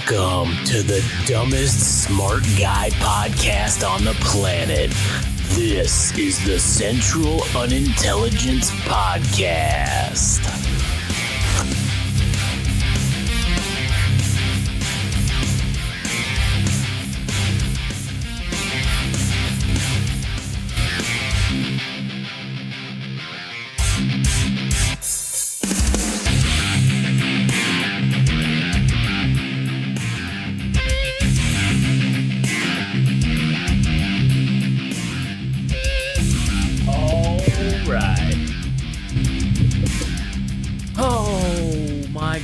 Welcome to the dumbest smart guy podcast on the planet. This is the Central Unintelligence Podcast.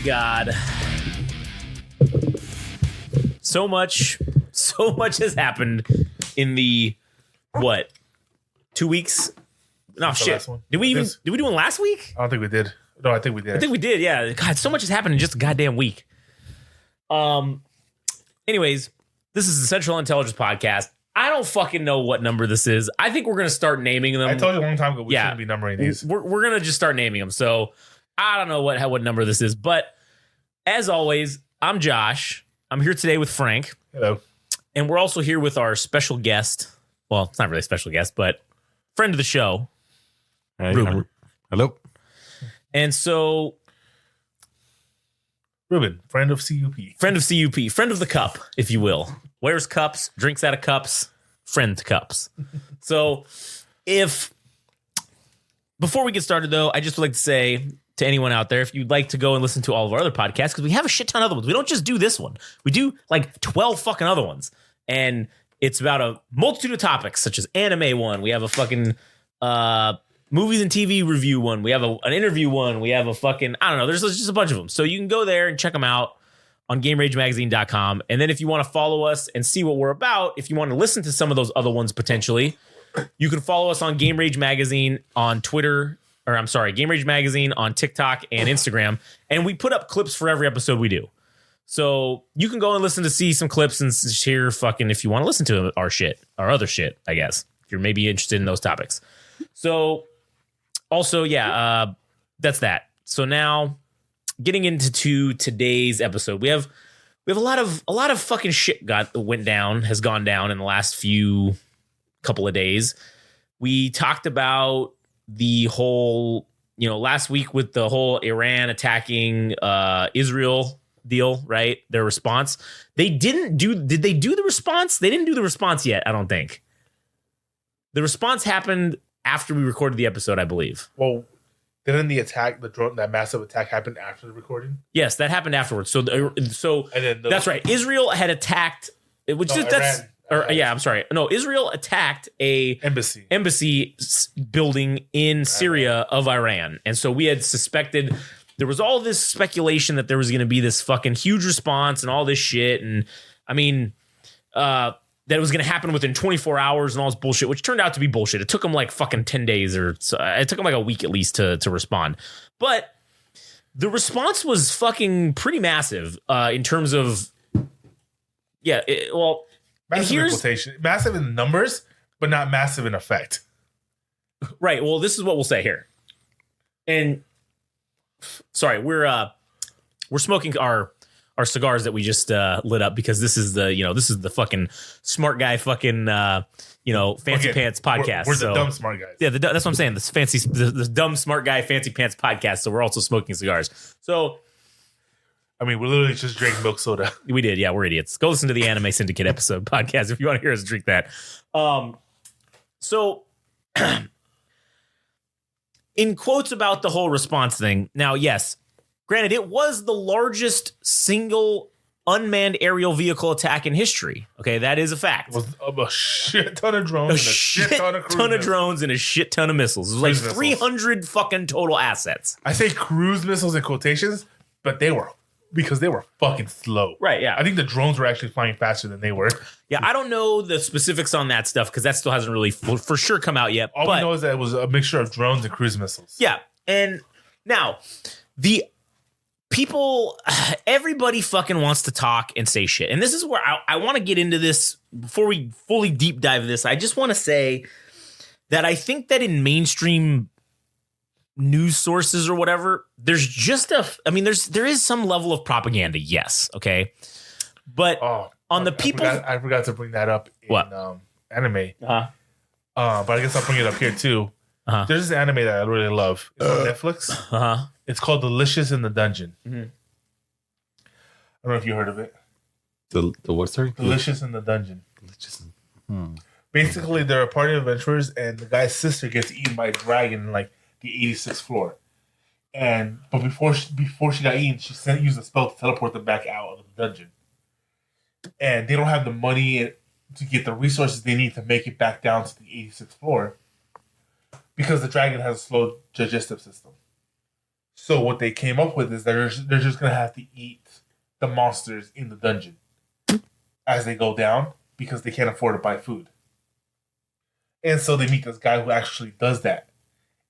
God, so much has happened in the 2 weeks? No, shit. Did we do one last week? I don't think we did. No, I think we did. I think we did. Yeah. God, so much has happened in just a goddamn week. Anyways, this is the Central Intelligence Podcast. I don't fucking know what number this is. I think we're gonna start naming them. I told you a long time ago we shouldn't be numbering these. We're gonna just start naming them. So I don't know what number this is, but as always, I'm Josh. I'm here today with Frank. Hello. And we're also here with our special guest. Well, it's not really a special guest, but friend of the show, Rueben. Hello. And so, Rueben, friend of CUP. Friend of CUP. Friend of the cup, if you will. Wears cups, drinks out of cups, friend to cups. So, before we get started, though, I just would like to say to anyone out there, if you'd like to go and listen to all of our other podcasts, because we have a shit ton of other ones. We don't just do this one. We do like 12 fucking other ones. And it's about a multitude of topics, such as anime one. We have a fucking movies and TV review one. We have an interview one. We have a fucking, I don't know. There's just a bunch of them. So you can go there and check them out on GameRageMagazine.com. And then if you want to follow us and see what we're about, if you want to listen to some of those other ones potentially, you can follow us on Game Rage Magazine on Twitter. Or I'm sorry, Game Rage Magazine on TikTok and Instagram. And we put up clips for every episode we do. So you can go and listen to see some clips and hear fucking, if you want to listen to our shit, our other shit, I guess, if you're maybe interested in those topics. So also, yeah, that's that. So now getting into today's episode, we have a lot of fucking shit has gone down in the last few couple of days. We talked about the whole, last week with the whole Iran attacking Israel deal, right? Their response. Did they do the response? They didn't do the response yet, I don't think. The response happened after we recorded the episode, I believe. Well, didn't that massive attack happen after the recording? Yes, that happened afterwards. So that's right. Israel had attacked, Iran. I'm sorry. No, Israel attacked a embassy building in Syria of Iran. And so we had suspected, there was all this speculation that there was going to be this fucking huge response and all this shit. And I mean, that it was going to happen within 24 hours and all this bullshit, which turned out to be bullshit. It took them like fucking 10 days it took them like a week at least to respond. But the response was fucking pretty massive in terms of, massive in quotation. Massive in numbers, but not massive in effect. Right. Well, this is what we'll say here. And sorry, we're smoking our cigars that we just lit up because this is the fucking smart guy fucking fancy pants podcast. We're the dumb smart guys. Yeah, that's what I'm saying. The dumb smart guy fancy pants podcast. So we're also smoking cigars. So I mean, we literally just drank milk soda. We did. Yeah, we're idiots. Go listen to the Anime Syndicate episode podcast if you want to hear us drink that. So, in quotes about the whole response thing. Now, yes, granted, it was the largest single unmanned aerial vehicle attack in history. Okay, that is a fact. It was a shit ton of drones, a shit ton of drones, and a shit ton of missiles. It was like 300 fucking total assets. I say cruise missiles in quotations, but they were fucking slow. Right, yeah. I think the drones were actually flying faster than they were. Yeah, I don't know the specifics on that stuff because that still hasn't really for sure come out yet. All we know is that it was a mixture of drones and cruise missiles. Yeah, and now the people, everybody fucking wants to talk and say shit. And this is where I want to get into this before we fully deep dive this. I just want to say that I think that in mainstream news sources or whatever, there's just there is some level of propaganda. Yes. Okay. But on the people, I forgot to bring that up in anime. But I guess I'll bring it up here too. There's this anime that I really love. It's on Netflix. It's called Delicious in the Dungeon. I don't know if you heard of it. The what, sorry? Delicious in the Dungeon. Basically, they're a party of adventurers, and the guy's sister gets eaten by a dragon in like the 86th floor. But before she got eaten, she used a spell to teleport them back out of the dungeon. And they don't have the money to get the resources they need to make it back down to the 86th floor because the dragon has a slow digestive system. So what they came up with is that they're just going to have to eat the monsters in the dungeon as they go down because they can't afford to buy food. And so they meet this guy who actually does that.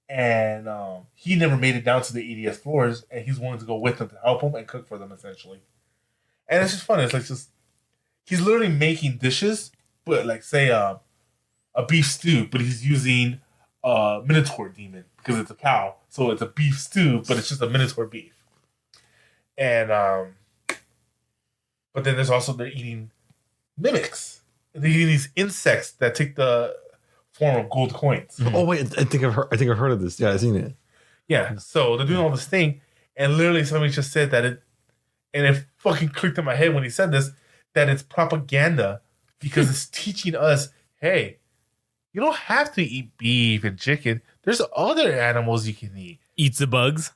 And he never made it down to the 80th floors, and he's willing to go with them to help them and cook for them, essentially. And it's just fun. It's like he's literally making dishes, but like say a beef stew, but he's using a Minotaur demon because it's a cow. So it's a beef stew, but it's just a Minotaur beef. And but then there's also they're eating mimics. They're eating these insects that take the form of gold coins. Oh wait, I think I've heard of this. Yeah, I've seen it. Yeah, so they're doing all this thing, and literally somebody just said that it fucking clicked in my head when he said this, that it's propaganda because it's teaching us, hey, you don't have to eat beef and chicken. There's other animals you can eat. Eats the bugs.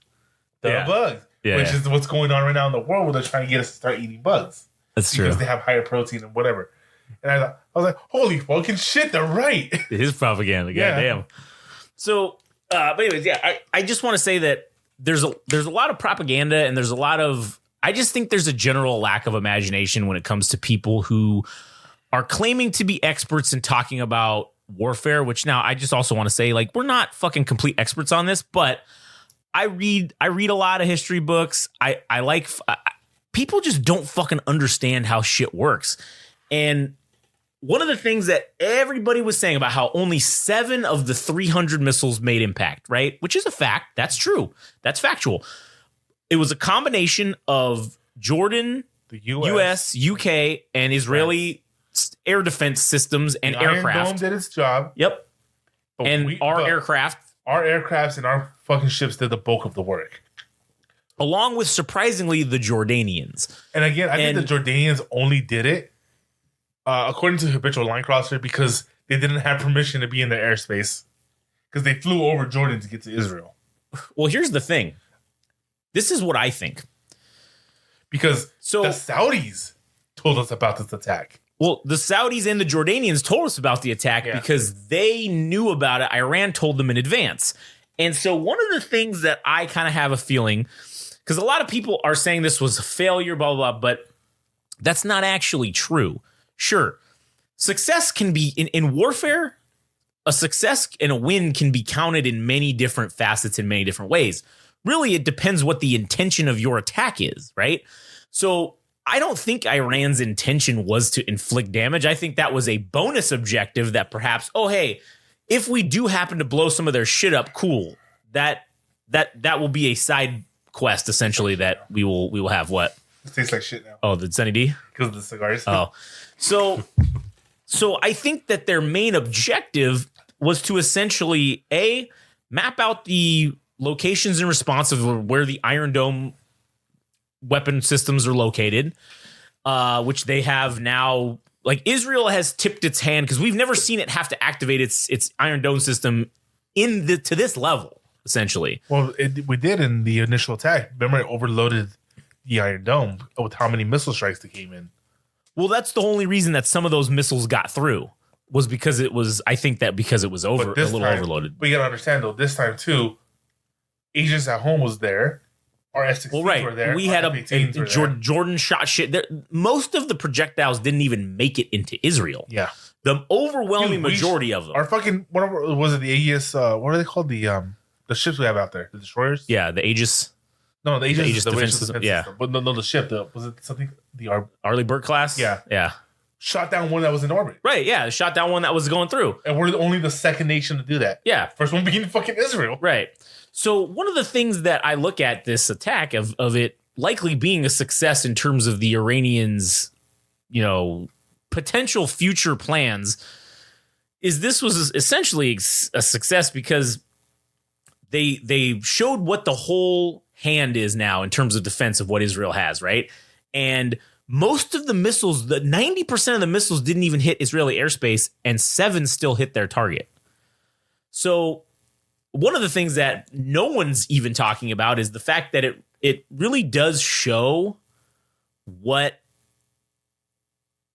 Bugs. Yeah, which is what's going on right now in the world where they're trying to get us to start eating bugs. That's true. Because they have higher protein and whatever. And I was like, holy fucking shit, they're right. It is propaganda. Goddamn. So, but anyways, yeah, I just want to say that there's a lot of propaganda and there's a lot of, I just think there's a general lack of imagination when it comes to people who are claiming to be experts in talking about warfare, which now I just also want to say, like, we're not fucking complete experts on this, but I read a lot of history books. I like, people just don't fucking understand how shit works. And one of the things that everybody was saying about how only 7 of the 300 missiles made impact, right? Which is a fact. That's true. That's factual. It was a combination of Jordan, the US, UK, and Israeli air defense systems and aircraft. Iron Dome did its job. Yep. And our aircrafts and our fucking ships did the bulk of the work. Along with, surprisingly, the Jordanians. And again, I think the Jordanians only did it according to habitual line crosser because they didn't have permission to be in their airspace because they flew over Jordan to get to Israel. Well, here's the thing. This is what I think. Because the Saudis told us about this attack. Well, the Saudis and the Jordanians told us about the attack because they knew about it. Iran told them in advance. And so one of the things that I kind of have a feeling, because a lot of people are saying this was a failure, blah, blah, blah, but that's not actually true. Sure, success can be, in warfare, a success and a win can be counted in many different facets in many different ways. Really, it depends what the intention of your attack is, right? So I don't think Iran's intention was to inflict damage. I think that was a bonus objective that perhaps, oh, hey, if we do happen to blow some of their shit up, cool. That will be a side quest, essentially, that we will have. What? It tastes like shit now. Oh, the Sunny D? Because of the cigars. Oh. So I think that their main objective was to essentially, A, map out the locations in response of where the Iron Dome weapon systems are located, which they have now. Like, Israel has tipped its hand because we've never seen it have to activate its Iron Dome system to this level, essentially. Well, we did in the initial attack. Remember, it overloaded the Iron Dome with how many missile strikes that came in. Well, that's the only reason that some of those missiles got through was because it was, I think that because it was a little overloaded. But you got to understand, though, this time, too, Agents at Home was there. Our F-16s were there. We had Jordan shot shit. Most of the projectiles didn't even make it into Israel. Yeah. The overwhelming majority of them. Our fucking, was it the Aegis, what are they called? The ships we have out there. The destroyers? Yeah, the Aegis. No, the Aegis defense system. Yeah. But no, the ship, was it something? The Arleigh Burke class? Yeah. Yeah. Shot down one that was in orbit. Right, yeah. Shot down one that was going through. And we're only the second nation to do that. Yeah. First one being fucking Israel. Right. So one of the things that I look at this attack of it likely being a success in terms of the Iranians potential future plans is this was essentially a success because they showed what the whole hand is now in terms of defense of what Israel has, right? And most of the missiles, the 90% of the missiles didn't even hit Israeli airspace, and 7 still hit their target. So one of the things that no one's even talking about is the fact that it really does show what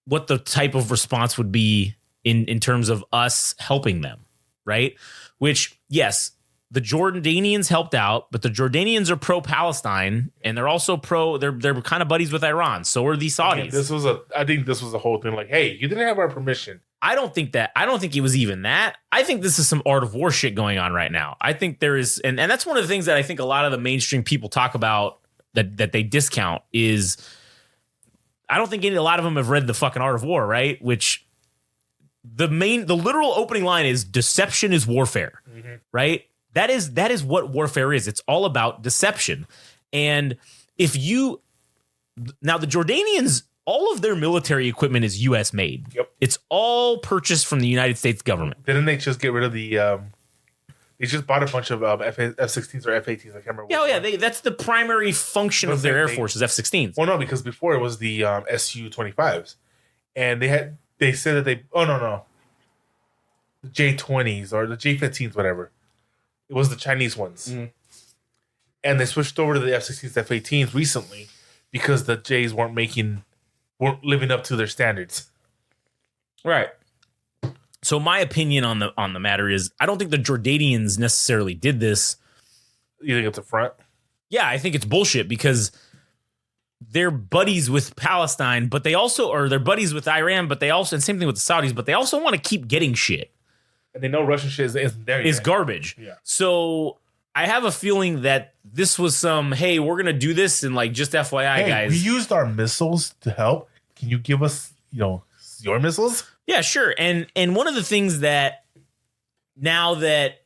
the type of response would be in terms of us helping them, right? Which, yes, the Jordanians helped out, but the Jordanians are pro-Palestine, and they're also they're kind of buddies with Iran. So are the Saudis. I think this was the whole thing. Like, hey, you didn't have our permission. I don't think it was even that. I think this is some art of war shit going on right now. I think there is, and that's one of the things that I think a lot of the mainstream people talk about that they discount is I don't think a lot of them have read the fucking Art of War, right? Which the literal opening line is deception is warfare, right? That is what warfare is. It's all about deception. And now the Jordanians, all of their military equipment is U.S. made. Yep. It's all purchased from the United States government. Didn't they just get rid of the? They just bought a bunch of F-16s or F-18s. I can't remember. Yeah. That's the primary function of their Air Force is F-16s. Well, no, because before it was the Su-25s, and they said that the J-20s or the J-15s, whatever. It was the Chinese ones. Mm-hmm. And they switched over to the F-16s, F-18s recently because the J's weren't living up to their standards. Right. So my opinion on the matter is I don't think the Jordanians necessarily did this. You think it's a front? Yeah, I think it's bullshit because they're buddies with Palestine, but they also are they're buddies with Iran, but they also, and same thing with the Saudis, but they also want to keep getting shit. And they know Russian shit isn't there yet. Is garbage. Yeah. So I have a feeling that this was some, hey, we're going to do this and like just FYI, guys. We used our missiles to help. Can you give us, your missiles? Yeah, sure. And one of the things that now that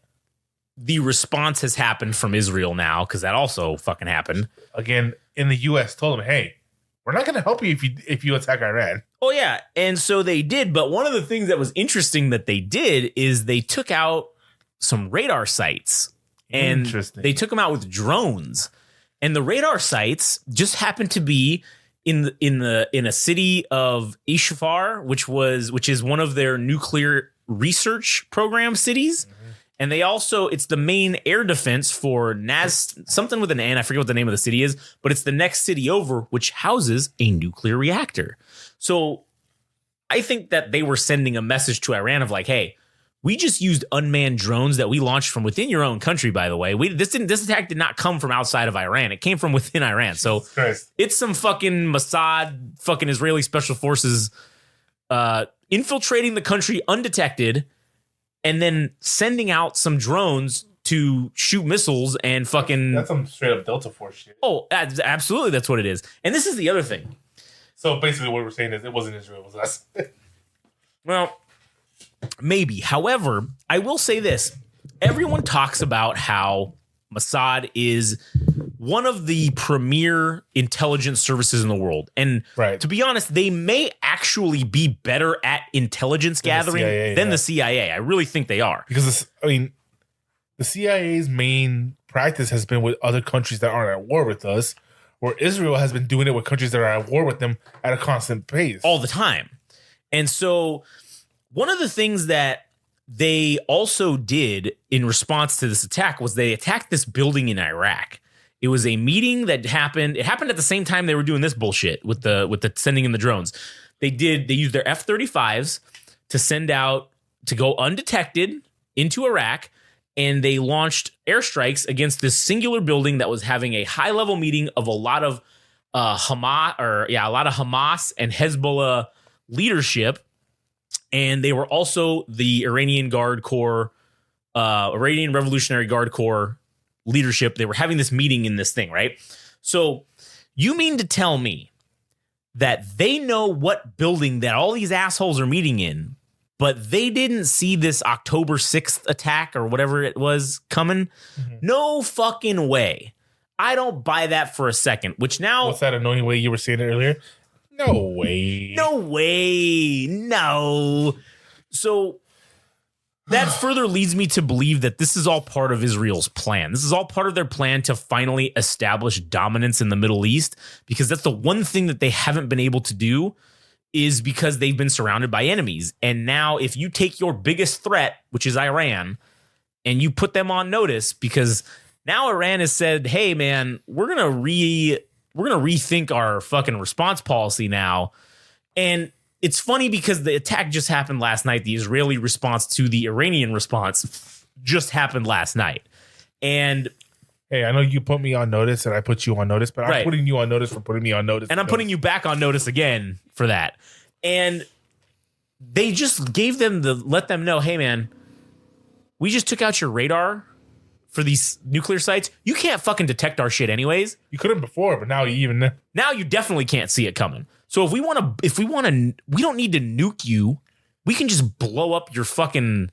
the response has happened from Israel now, because that also fucking happened. Again, in the U.S. told them, hey, we're not going to help you if you attack Iran. Oh, yeah. And so they did. But one of the things that was interesting that they did is they took out some radar sites. And they took them out with drones. And the radar sites just happened to be in a city of Ishfar, which is one of their nuclear research program cities. Mm-hmm. And they also, it's the main air defense for something with an N. I forget what the name of the city is, but it's the next city over, which houses a nuclear reactor. So I think that they were sending a message to Iran of like, hey, we just used unmanned drones that we launched from within your own country, by the way. This attack did not come from outside of Iran. It came from within Iran. So it's some fucking Mossad, fucking Israeli special forces infiltrating the country undetected and then sending out some drones to shoot missiles and fucking... That's some straight up Delta Force shit. Oh, absolutely, that's what it is. And this is the other thing. So basically what we're saying is it wasn't Israel, it was us. Well, maybe. However, I will say this. Everyone talks about how Mossad is one of the premier intelligence services in the world. And to be honest, they may actually be better at intelligence gathering than the CIA. I really think they are. Because, the CIA's main practice has been with other countries that aren't at war with us, where Israel has been doing it with countries that are at war with them at a constant pace. All the time. And so one of the things that they also did in response to this attack was they attacked this building in Iraq. It was a meeting that happened. It happened at the same time they were doing this bullshit with the sending in the drones. They used their F-35s to go undetected into Iraq, and they launched airstrikes against this singular building that was having a high-level meeting of a lot of Hamas and Hezbollah leadership. And they were also the Iranian Iranian Revolutionary Guard Corps leadership. They were having this meeting in this thing, right? So you mean to tell me that they know what building that all these assholes are meeting in, but they didn't see this October 6th attack or whatever it was coming? Mm-hmm. No fucking way. I don't buy that for a second, which now... What's that annoying way you were saying it earlier? No way. No way. No. So that further leads me to believe that this is all part of Israel's plan. This is all part of their plan to finally establish dominance in the Middle East, because that's the one thing that they haven't been able to do, is because they've been surrounded by enemies. And now if you take your biggest threat, which is Iran, and you put them on notice, because now Iran has said, hey, man, we're going to rethink our fucking response policy now. And it's funny because the attack just happened last night. The Israeli response to the Iranian response just happened last night. And hey, I know you put me on notice and I put you on notice, but I'm putting you on notice for putting me on notice. And I'm putting you back on notice again for that. And they just gave them let them know, hey, man, we just took out your radar for these nuclear sites. You can't fucking detect our shit anyways. You couldn't before, but now you definitely can't see it coming. So if we want to, we don't need to nuke you. We can just blow up your fucking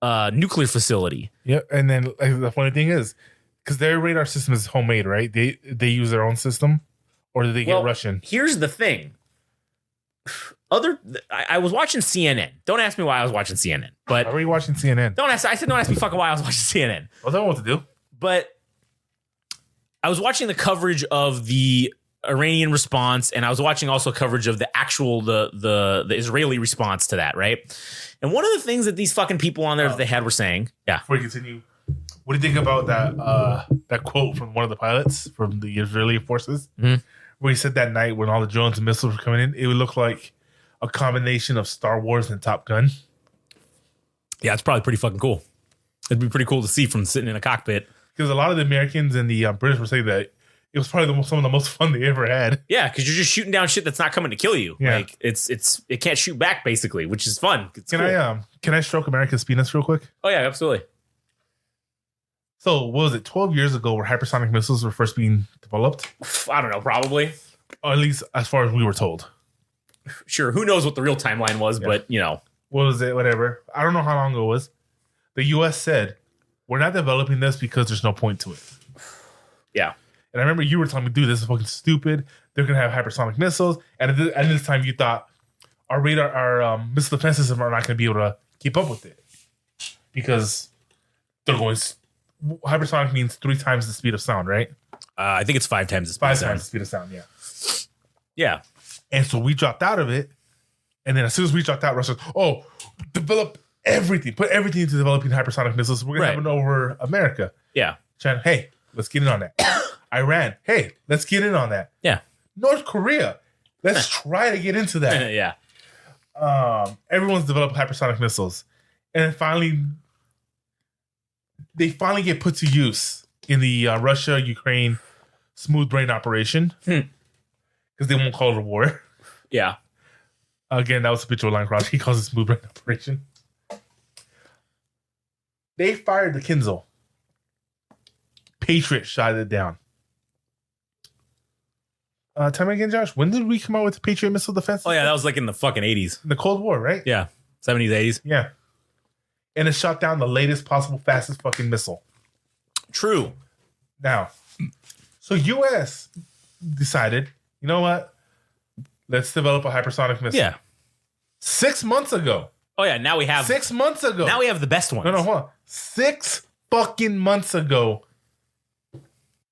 nuclear facility. Yeah, and then the funny thing is, because their radar system is homemade, right? They use their own system, or do they get Russian? Here's the thing. I was watching CNN. Don't ask me why I was watching CNN. But why were you watching CNN? Don't ask me fucking why I was watching CNN. I don't know what to do. But I was watching the coverage of the Iranian response, and I was watching also coverage of the actual the Israeli response to that, right? And one of the things that these fucking people on there that they had were saying, yeah. Before you continue, what do you think about that quote from one of the pilots from the Israeli forces, where he said that night when all the drones and missiles were coming in, it would look like a combination of Star Wars and Top Gun? Yeah, it's probably pretty fucking cool. It'd be pretty cool to see from sitting in a cockpit. Because a lot of the Americans and the British were saying that it was probably some of the most fun they ever had. Yeah, because you're just shooting down shit that's not coming to kill you. Yeah. Like it can't shoot back basically, which is fun. It's cool. Can I stroke America's penis real quick? Oh yeah, absolutely. So what was it? 12 years ago, where hypersonic missiles were first being developed? I don't know, probably. Or at least as far as we were told. Sure, who knows what the real timeline was, but you know. What was it? Whatever. I don't know how long ago it was. The U.S. said, we're not developing this because there's no point to it. Yeah. And I remember you were telling me, dude, this is fucking stupid. They're going to have hypersonic missiles. And at this time, you thought our missile defense system are not going to be able to keep up with it. Because they're going... Hypersonic means 3 times the speed of sound, right? I think it's 5 times the speed 5 of sound. times the speed of sound, yeah. Yeah. And so we dropped out of it. And then as soon as we dropped out, Russia said, develop everything. Put everything into developing hypersonic missiles. We're going to have it over America. Yeah. China, hey, let's get in on that. Iran, hey, let's get in on that. Yeah. North Korea, let's try to get into that. Yeah. Everyone's developed hypersonic missiles. And then they finally get put to use in the Russia-Ukraine smooth brain operation. Because they won't call it a war. Yeah. Again, that was a picture of Line Cross. He calls it smooth brain operation. They fired the Kinzel. Patriot shot it down. Tell me again, Josh, when did we come out with the Patriot missile defense? Oh, yeah, that was like in the fucking 80s. The Cold War, right? Yeah. 70s, 80s. Yeah. And it shot down the latest possible, fastest fucking missile. True. Now, so U.S. decided, you know what? Let's develop a hypersonic missile. Yeah. 6 months ago. Oh, yeah, now we have... 6 months ago. Now we have the best ones. No, hold on. 6 fucking months ago,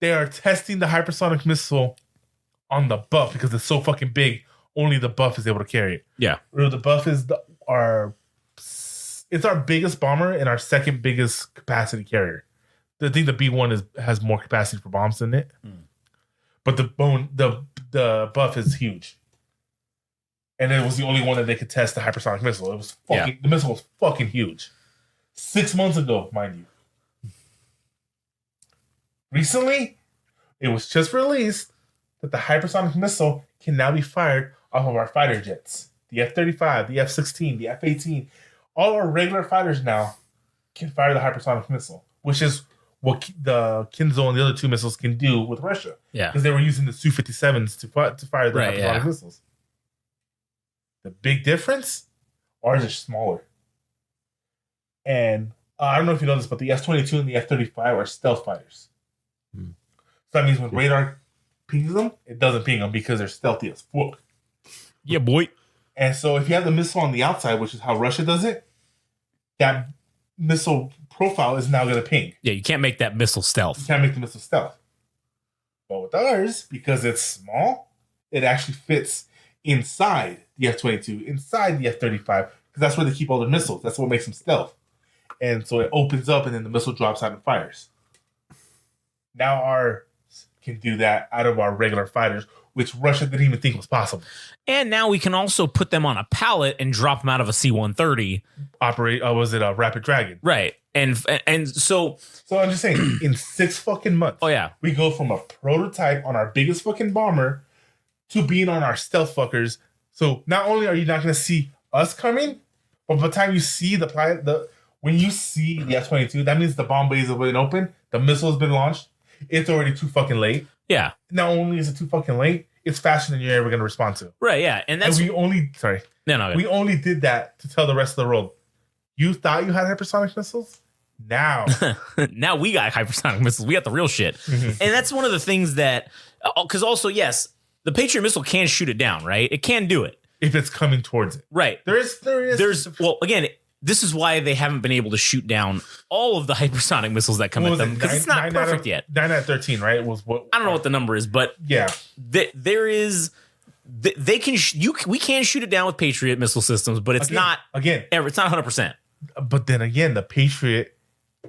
they are testing the hypersonic missile on the Buff because it's so fucking big. Only the Buff is able to carry it. Yeah. The Buff is our biggest bomber and our second biggest capacity carrier. I think the B1 has more capacity for bombs than it. But the Buff is huge. And it was the only one that they could test the hypersonic missile. It was the missile was fucking huge. 6 months ago, mind you. Recently, it was just released that the hypersonic missile can now be fired off of our fighter jets. The F-35, the F-16, the F-18. All our regular fighters now can fire the hypersonic missile, which is what the Kinzel and the other 2 missiles can do with Russia. Yeah. Because they were using the Su-57s to fire the hypersonic missiles. The big difference? Ours are smaller. And I don't know if you know this, but the F-22 and the F-35 are stealth fighters. So that means when radar pings them, it doesn't ping them because they're stealthy as fuck. Yeah, boy. And so if you have the missile on the outside, which is how Russia does it, that missile profile is now going to ping. Yeah, you can't make that missile You stealth. can't make the missile stealth. But with ours, because it's small, it actually fits inside the F-22, inside the F-35, because that's where they keep all their missiles. That's what makes them stealth. And so it opens up, and then the missile drops out and fires. Now ours can do that out of our regular fighters, which Russia didn't even think was possible. And now we can also put them on a pallet and drop them out of a C-130. Was it a Rapid Dragon? Right. And so... So I'm just saying, in 6 fucking months, Oh, yeah. we go from a prototype on our biggest fucking bomber to being on our stealth fuckers. So not only are you not going to see us coming, but by the time you see when you see the F-22, that means the bomb bays have been open, the missile has been launched, it's already too fucking late. Yeah. Not only is it too fucking late, it's faster than you're ever going to respond to. Right, yeah. And that's... we only did that to tell the rest of the world, you thought you had hypersonic missiles? Now. Now we got hypersonic missiles. We got the real shit. Mm-hmm. And that's one of the things that... Because also, yes, the Patriot missile can shoot it down, right? It can do it. If it's coming towards it. Right. There is. Well, again, this is why they haven't been able to shoot down all of the hypersonic missiles that come at them, because it's not perfect yet. 9 out of 13, right? Was what? I don't know what the number is, but yeah, there is. They can we can shoot it down with Patriot missile systems, but it's not ever. It's not 100%. But then again, the Patriot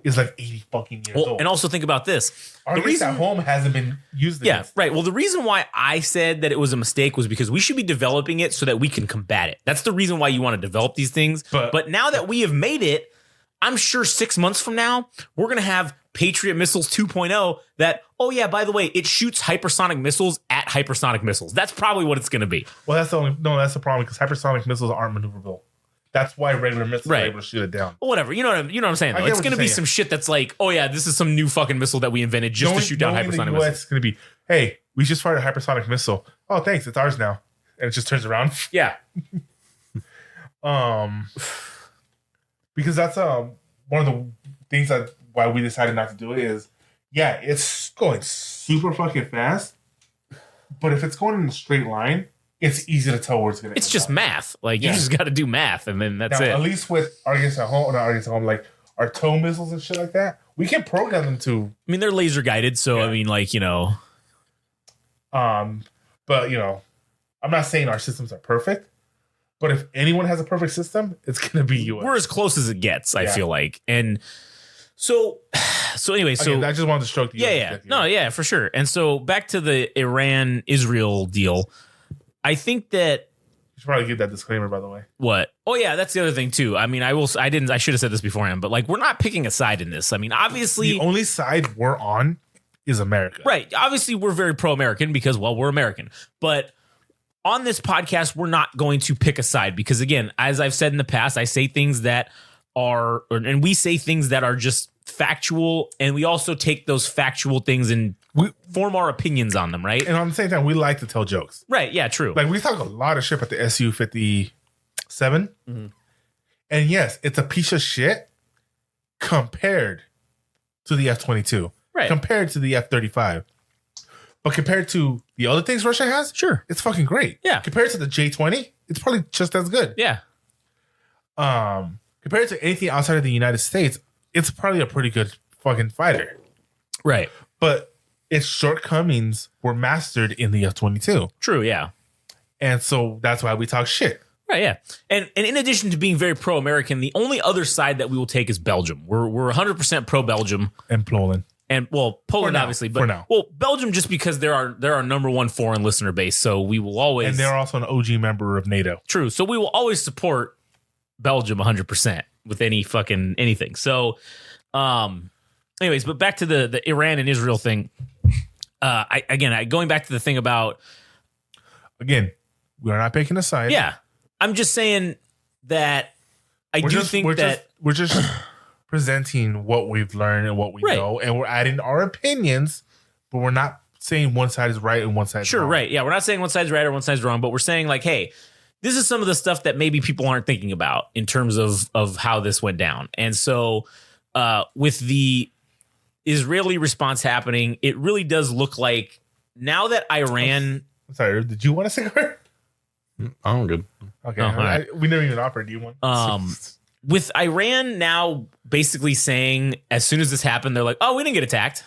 is like 80 fucking years old. And also think about this: our reason at home hasn't been used. Yeah, right. Well, the reason why I said that it was a mistake was because we should be developing it so that we can combat it. That's the reason why you want to develop these things. But now that we have made it, I'm sure 6 months from now, we're going to have Patriot Missiles 2.0 that, oh yeah, by the way, it shoots hypersonic missiles at hypersonic missiles. That's probably what it's going to be. Well, that's the problem, because hypersonic missiles aren't maneuverable. That's why regular missiles are able to shoot it down. Well, whatever. You know what I'm saying, though. It's going to be some shit that's like, oh yeah, this is some new fucking missile that we invented just to shoot down hypersonic missiles. It's going to be, hey, we just fired a hypersonic missile. Oh, thanks, it's ours now. And it just turns around. Yeah. Because that's one of the things why we decided not to do it is, yeah, it's going super fucking fast, but if it's going in a straight line, it's easy to tell where it's going to. It's just math. Like you just got to do math, and then that's now, it. At least with Argus at home, like our tow missiles and shit like that, we can program them to. I mean, they're laser guided, so I mean, like But I'm not saying our systems are perfect. But if anyone has a perfect system, it's going to be US. We're as close as it gets, I feel like. And so anyway, I just wanted to stroke the yeah. No, yeah, for sure. And so back to the Iran-Israel deal. I think that you should probably give that disclaimer, by the way. What? Oh yeah, that's the other thing too. I mean, I should have said this beforehand, but like we're not picking a side in this. I mean, obviously the only side we're on is America. Right. Obviously we're very pro-American because, well, we're American. But on this podcast, we're not going to pick a side because, again, as I've said in the past, I say things that and we say things that are just factual, and we also take those factual things and we form our opinions on them, right? And on the same time, we like to tell jokes. Right, yeah, true. Like, we talk a lot of shit about the Su-57. Mm-hmm. And yes, it's a piece of shit compared to the F-22. Right. Compared to the F-35. But compared to the other things Russia has, sure, it's fucking great. Yeah. Compared to the J-20, it's probably just as good. Yeah. Compared to anything outside of the United States, it's probably a pretty good fucking fighter. Right. But its shortcomings were mastered in the F-22. True, yeah. And so that's why we talk shit. Right, yeah. And in addition to being very pro-American, the only other side that we will take is Belgium. We're 100% pro-Belgium. And Poland. And, well, Poland, obviously. But, for now. Well, Belgium just because they're our number one foreign listener base. So we will always... And they're also an OG member of NATO. True. So we will always support Belgium 100% with any fucking anything. So, anyways, but back to the Iran and Israel thing. Going back to the thing about... Again, we're not picking a side. Yeah. I'm just saying that we're just presenting what we've learned and what we know, and we're adding our opinions, but we're not saying one side is right and one side is wrong. Right. Yeah, we're not saying one side's right or one side's wrong, but we're saying like, hey, this is some of the stuff that maybe people aren't thinking about in terms of how this went down. And so with the Israeli response happening, it really does look like now that Iran... Sorry, did you want a cigar? I'm good. Okay, Oh, all right. we never even offered you one. With Iran now basically saying as soon as this happened, they're like, "Oh, we didn't get attacked.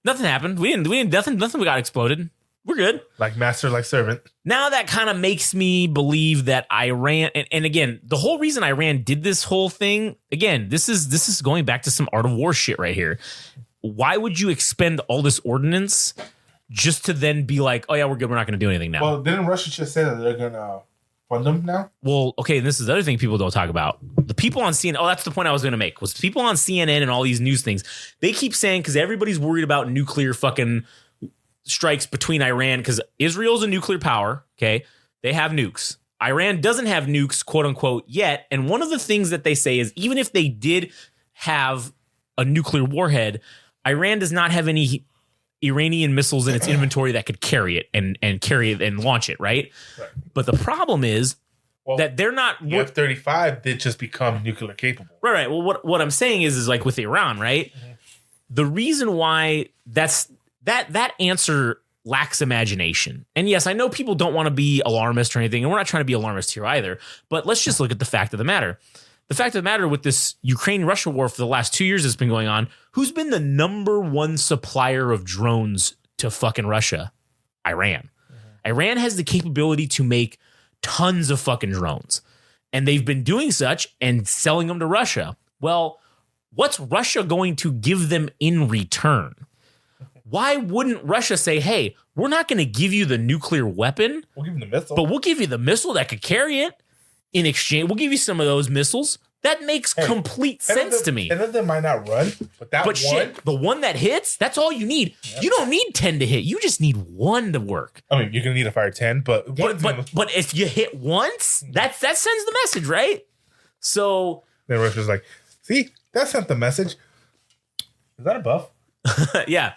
Nothing happened. We didn't nothing got exploded. We're good." Like master, like servant. Now that kind of makes me believe that Iran, and again, the whole reason Iran did this whole thing, again, this is going back to some art of war shit right here. Why would you expend all this ordnance just to then be like, "Oh yeah, we're good. We're not going to do anything now"? Well, didn't Russia just say that they're gonna fund them now? Well, okay, and this is the other thing people don't talk about. The people on CNN, that's the point I was going to make, was people on CNN and all these news things, they keep saying, because everybody's worried about nuclear fucking strikes between Iran, because Israel's a nuclear power, okay? They have nukes. Iran doesn't have nukes, quote unquote, yet. And one of the things that they say is even if they did have a nuclear warhead, Iran does not have any Iranian missiles in its inventory that could carry it and carry it and launch it, right? But the problem is that they're not. The F-35 did just become nuclear capable. Right. Well, what I'm saying is like with Iran, right? Mm-hmm. The reason why that answer lacks imagination. And yes, I know people don't want to be alarmist or anything, and we're not trying to be alarmist here either. But let's just look at the fact of the matter. The fact of the matter with this Ukraine-Russia war for the last 2 years that's been going on, who's been the number one supplier of drones to fucking Russia? Iran. Mm-hmm. Iran has the capability to make tons of fucking drones. And they've been doing such and selling them to Russia. Well, what's Russia going to give them in return? Why wouldn't Russia say, "Hey, we're not going to give you the nuclear weapon. We'll give them the missile. But we'll give you the missile that could carry it. In exchange, we'll give you some of those missiles." That makes complete sense to me. 10 of them might not run, but shit, the one that hits, that's all you need. Yep. You don't need 10 to hit. You just need one to work. I mean, you're going to need to fire 10, but if you hit once, that sends the message, right? So then Russia's like, "See, that sent the message." Is that a buff? Yeah.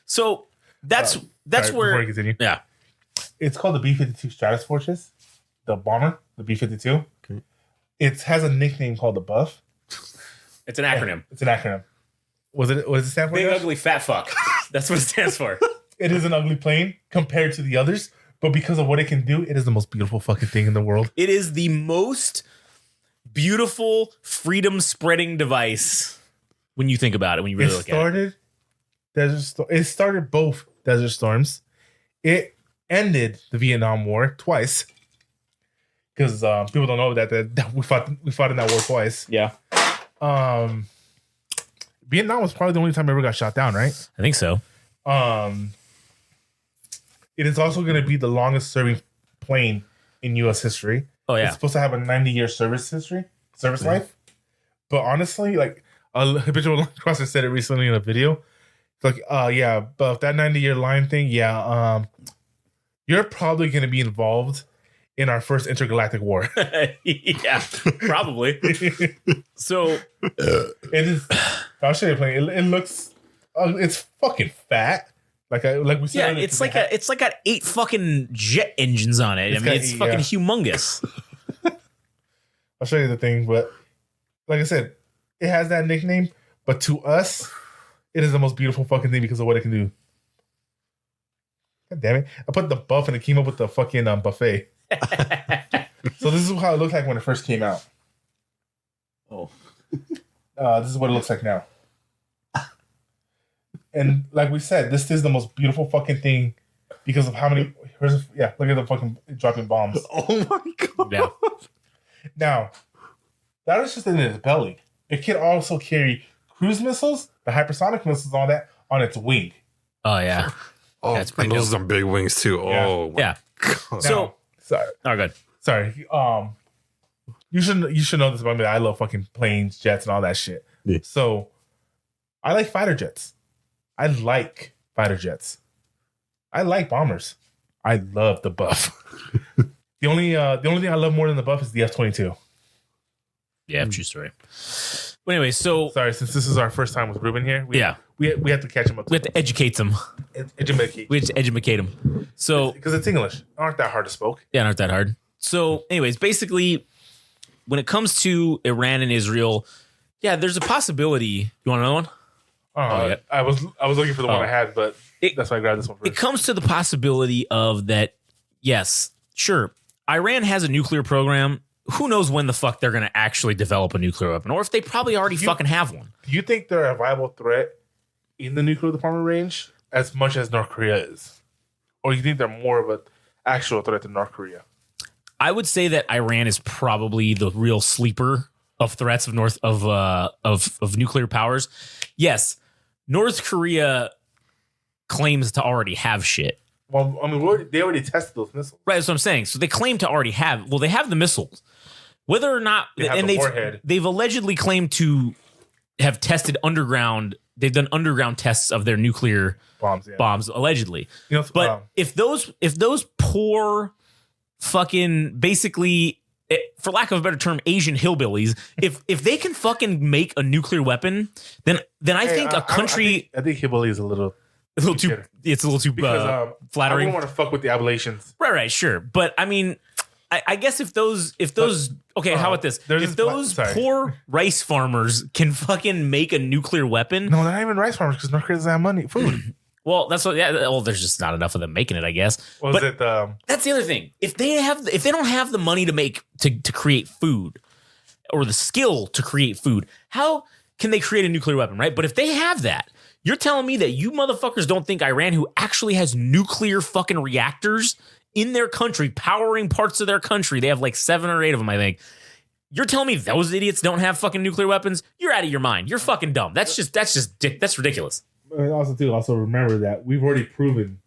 So that's where. Before we continue, yeah, it's called the B-52 Stratofortress, the bomber, the B-52. Okay. It has a nickname called the Buff. It's an acronym. It's an acronym. What does it stand for? Big ugly fat fuck. That's what it stands for. It is an ugly plane compared to the others, but because of what it can do, it is the most beautiful fucking thing in the world. It is the most beautiful freedom spreading device when you think about it. When you really look at it. It started both Desert Storms. It ended the Vietnam War twice. Because people don't know that we fought in that war twice. Yeah. Vietnam was probably the only time I ever got shot down, right? I think so. It is also going to be the longest serving plane in U.S. history. Oh yeah. It's supposed to have a 90-year service life. But honestly, like a habitual line crosser said it recently in a video. It's like, yeah, but that 90-year line thing, yeah, you're probably going to be involved in our first intergalactic war. Yeah, probably. So it is. I'll show you a plane. It looks. It's fucking fat. Like we said. Yeah, earlier, it's like got 8 fucking jet engines on it. It's fucking humongous. I'll show you the thing, but like I said, it has that nickname. But to us, it is the most beautiful fucking thing because of what it can do. God damn it! I put the buff and it came up with the fucking buffet. So this is how it looked like when it first came out. Oh. This is what it looks like now. And like we said, this is the most beautiful fucking thing because of how many. Look at the fucking dropping bombs. Oh my god! Yeah. Now, that is just in its belly. It can also carry cruise missiles, the hypersonic missiles, all that on its wing. Oh yeah. Oh, that's pretty and those dope. are some big wings too. Yeah. Oh my Yeah. god. So. Sorry. Oh, good. Sorry. You should know this about me. I love fucking planes, jets, and all that shit. Yeah. So, I like fighter jets. I like bombers. I love the buff. The only thing I love more than the buff is the F-22. Yeah, true story. But anyway, so Sorry, since this is our first time with Ruben here, we have to catch him up. we have to educate them. Educate. We have to educate them. So Because it's English. Aren't that hard to spoke. yeah, not that hard. So, anyways, basically, when it comes to Iran and Israel, yeah, there's a possibility. You want another one? Yeah. I was looking for the one I had, but that's why I grabbed this one first. It comes to the possibility of that. Yes, sure. Iran has a nuclear program. Who knows when the fuck they're going to actually develop a nuclear weapon, or if they probably already fucking have one. Do you think they're a viable threat in the nuclear department range as much as North Korea is? Or you think they're more of an actual threat to North Korea? I would say that Iran is probably the real sleeper of threats of nuclear powers. Yes, North Korea claims to already have shit. Well, I mean, they already tested those missiles. Right, that's what I'm saying. So they claim to already have. Well, they have the missiles. Whether or not, they've allegedly claimed to have tested underground. They've done underground tests of their nuclear bombs allegedly. But if those poor fucking basically, for lack of a better term, Asian hillbillies, if they can fucking make a nuclear weapon, then I think a country. I think hillbilly is a little too. It's a little too flattering. I don't want to fuck with the Appalachians. Right, sure. But I mean, I guess if those okay, how about this? If those poor rice farmers can fucking make a nuclear weapon, no, they're not even rice farmers because North Korea doesn't have food. Well, that's what. Yeah, well, there's just not enough of them making it, I guess. That's the other thing. If they don't have the money to create food or the skill to create food, how can they create a nuclear weapon, right? But if they have that, you're telling me that you motherfuckers don't think Iran, who actually has nuclear fucking reactors in their country, powering parts of their country, they have like 7 or 8 of them, I think. You're telling me those idiots don't have fucking nuclear weapons? You're out of your mind. You're fucking dumb. That's ridiculous. Also remember that we've already proven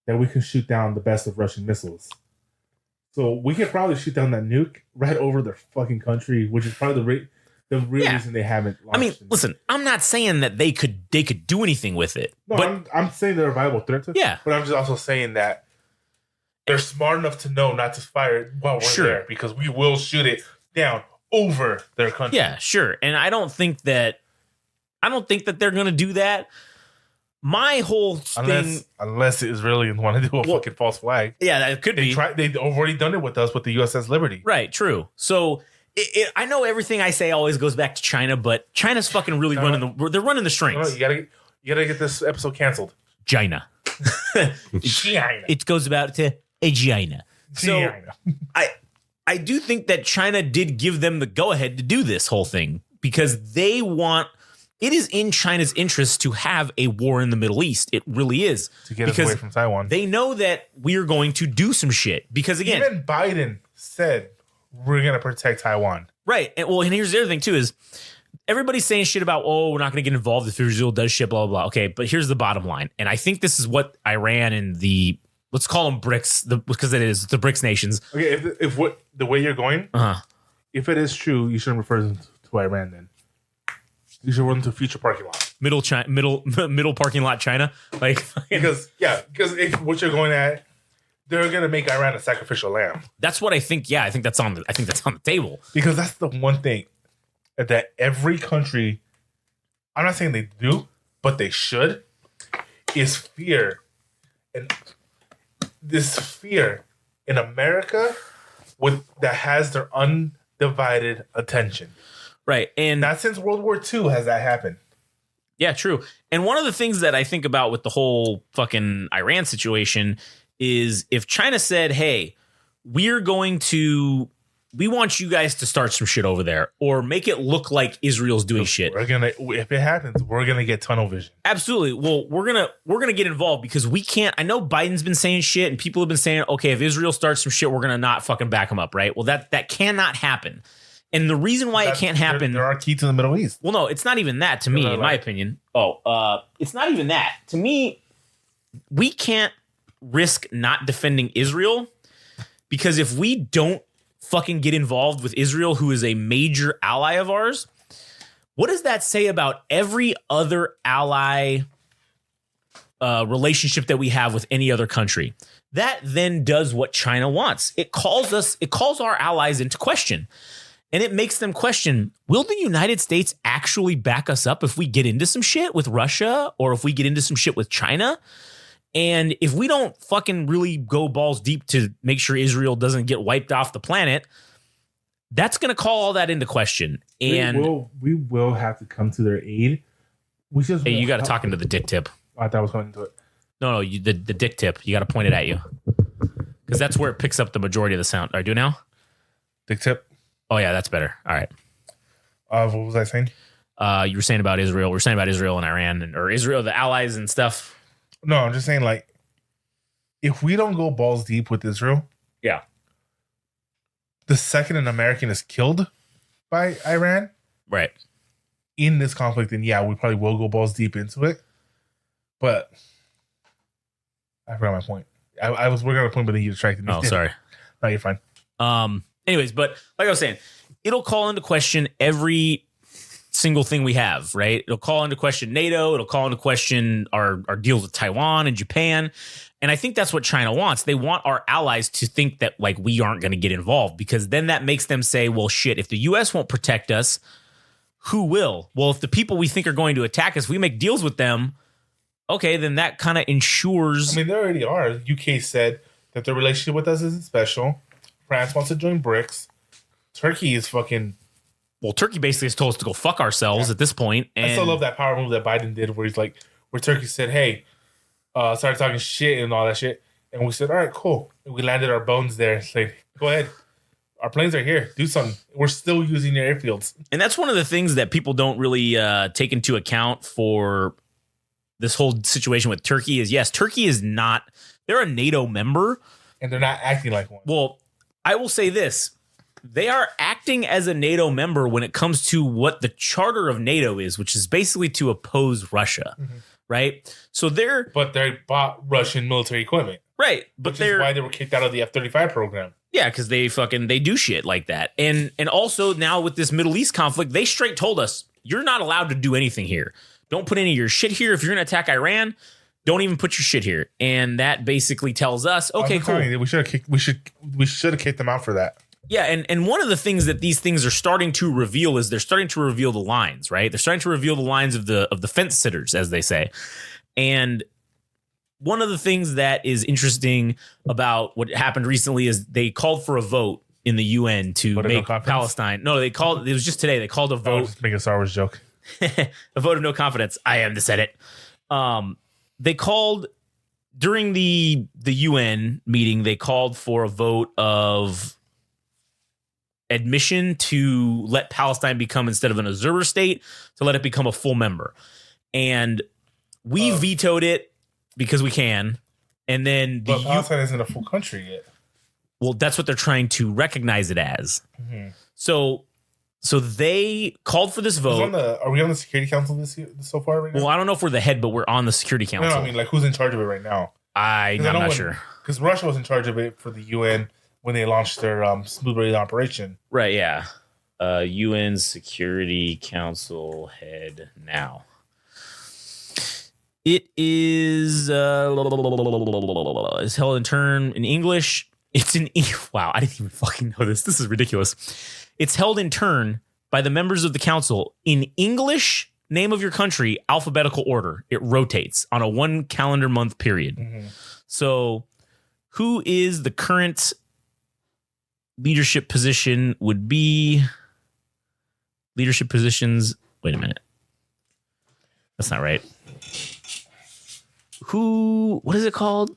that we can shoot down the best of Russian missiles. So we could probably shoot down that nuke right over their fucking country, which is probably the real reason they haven't launched. I mean, listen, I'm not saying that they could do anything with it. No, but I'm saying they're a viable threat to it. Yeah. But I'm just also saying that they're smart enough to know not to fire it while we're there, because we will shoot it down over their country. Yeah, sure. And I don't think that they're going to do that. My whole thing, unless the Israelis want to do a fucking false flag. Yeah, that could be. They've already done it with us with the USS Liberty. Right, true. So I know everything I say always goes back to China, but China's fucking really running the strings. No, you gotta get this episode canceled. China. China. It goes about to China. So I do think that China did give them the go-ahead to do this whole thing because they want. It is in China's interest to have a war in the Middle East. It really is. To get us away from Taiwan. They know that we're going to do some shit. Because again, even Biden said we're going to protect Taiwan. Right. And here's the other thing too is everybody's saying shit about, oh, we're not going to get involved if Israel does shit, blah, blah, blah. Okay, but here's the bottom line. And I think this is what Iran and let's call them BRICS, because it is the BRICS nations. Okay, if what the way you're going, if it is true, you shouldn't refer to Iran then. You should run to future parking lot. Middle parking lot China, because if what you're going at, they're gonna make Iran a sacrificial lamb. That's what I think. Yeah, I think that's on the table. Because that's the one thing that every country, I'm not saying they do, but they should, is fear, and this fear in America that has their undivided attention. Right. And not since World War II has that happened. Yeah, true. And one of the things that I think about with the whole fucking Iran situation is if China said, hey, we want you guys to start some shit over there or make it look like Israel's doing shit. If it happens, we're going to get tunnel vision. Absolutely. Well, we're going to get involved because we can't. I know Biden's been saying shit and people have been saying, okay, if Israel starts some shit, we're going to not fucking back them up. Right. Well, that cannot happen. And the reason why it can't happen... There are keys to the Middle East. Well, no, it's not even that to me, in my opinion. It's not even that. To me, we can't risk not defending Israel because if we don't fucking get involved with Israel, who is a major ally of ours, what does that say about every other ally relationship that we have with any other country? That then does what China wants. It calls our allies into question. And it makes them question, will the United States actually back us up if we get into some shit with Russia or if we get into some shit with China? And if we don't fucking really go balls deep to make sure Israel doesn't get wiped off the planet, that's going to call all that into question. And we will have to come to their aid. Hey, you got to talk into the dick tip. I thought I was going into it. No, the dick tip. You got to point it at you. because that's where it picks up the majority of the sound. All right, do it now. Dick tip. Oh yeah, that's better. All right. What was I saying? You were saying about Israel. We're saying about Israel and Iran, or Israel, the allies and stuff. No, I'm just saying, like, if we don't go balls deep with Israel, Yeah. the second an American is killed by Iran Right. in this conflict, then yeah, we probably will go balls deep into it. But I forgot my point. I was working on a point, but then you distracted me. Oh, sorry. No, you're fine. Anyways, but like I was saying, it'll call into question every single thing we have, right? It'll call into question NATO. It'll call into question our deals with Taiwan and Japan. And I think that's what China wants. They want our allies to think that like we aren't going to get involved, because then that makes them say, well, shit, if the US won't protect us, who will? Well, if the people we think are going to attack us, we make deals with them, okay, then that kind of ensures. I mean, they already are. UK said that their relationship with us isn't special. France wants to join BRICS. Turkey is fucking. Well, Turkey basically has told us to go fuck ourselves at this point. And I still love that power move that Biden did, where he's like, where Turkey said, "Hey," started talking shit and all that shit, and we said, "All right, cool." And we landed our bones there. It's like, go ahead, our planes are here. Do something. We're still using your airfields, and that's one of the things that people don't really take into account for this whole situation with Turkey. Is yes, Turkey is not. They're a NATO member, and they're not acting like one. Well, I will say this. They are acting as a NATO member when it comes to what the charter of NATO is, which is basically to oppose Russia, right? So but they bought Russian military equipment, right? But which is why they were kicked out of the F-35 program. Yeah, because they do shit like that, and also now with this Middle East conflict, they straight told us you're not allowed to do anything here. Don't put any of your shit here. If you're going to attack Iran, don't even put your shit here. And that basically tells us, okay, cool. We should have kicked them out for that. Yeah, and one of the things that these things are starting to reveal is they're starting to reveal the lines, right? They're starting to reveal the lines of the fence sitters, as they say. And one of the things that is interesting about what happened recently is they called for a vote in the UN to make Palestine. No, it was just today. They called a vote. Just make a Star Wars joke. A vote of no confidence. I am the Senate. They called during the UN meeting. They called for a vote of admission to let Palestine become, instead of an observer state, to let it become a full member. And we vetoed it because we can. And then but Palestine isn't a full country yet. Well, that's what they're trying to recognize it as. Mm-hmm. So they called for this vote. Are we on the Security Council this year so far right now? Well, I don't know if we're the head, but we're on the Security Council. No, I mean, like, who's in charge of it right now? I'm not sure. Because Russia was in charge of it for the UN when they launched their smooth brain operation. Right, yeah. UN Security Council head now. It is held in turn in English. It's in wow, I didn't even fucking know this. This is ridiculous. It's held in turn by the members of the council in English, name of your country, alphabetical order. It rotates on a 1 calendar month period. Mm-hmm. So who is the current leadership position would be leadership positions. Wait a minute. That's not right. What is it called?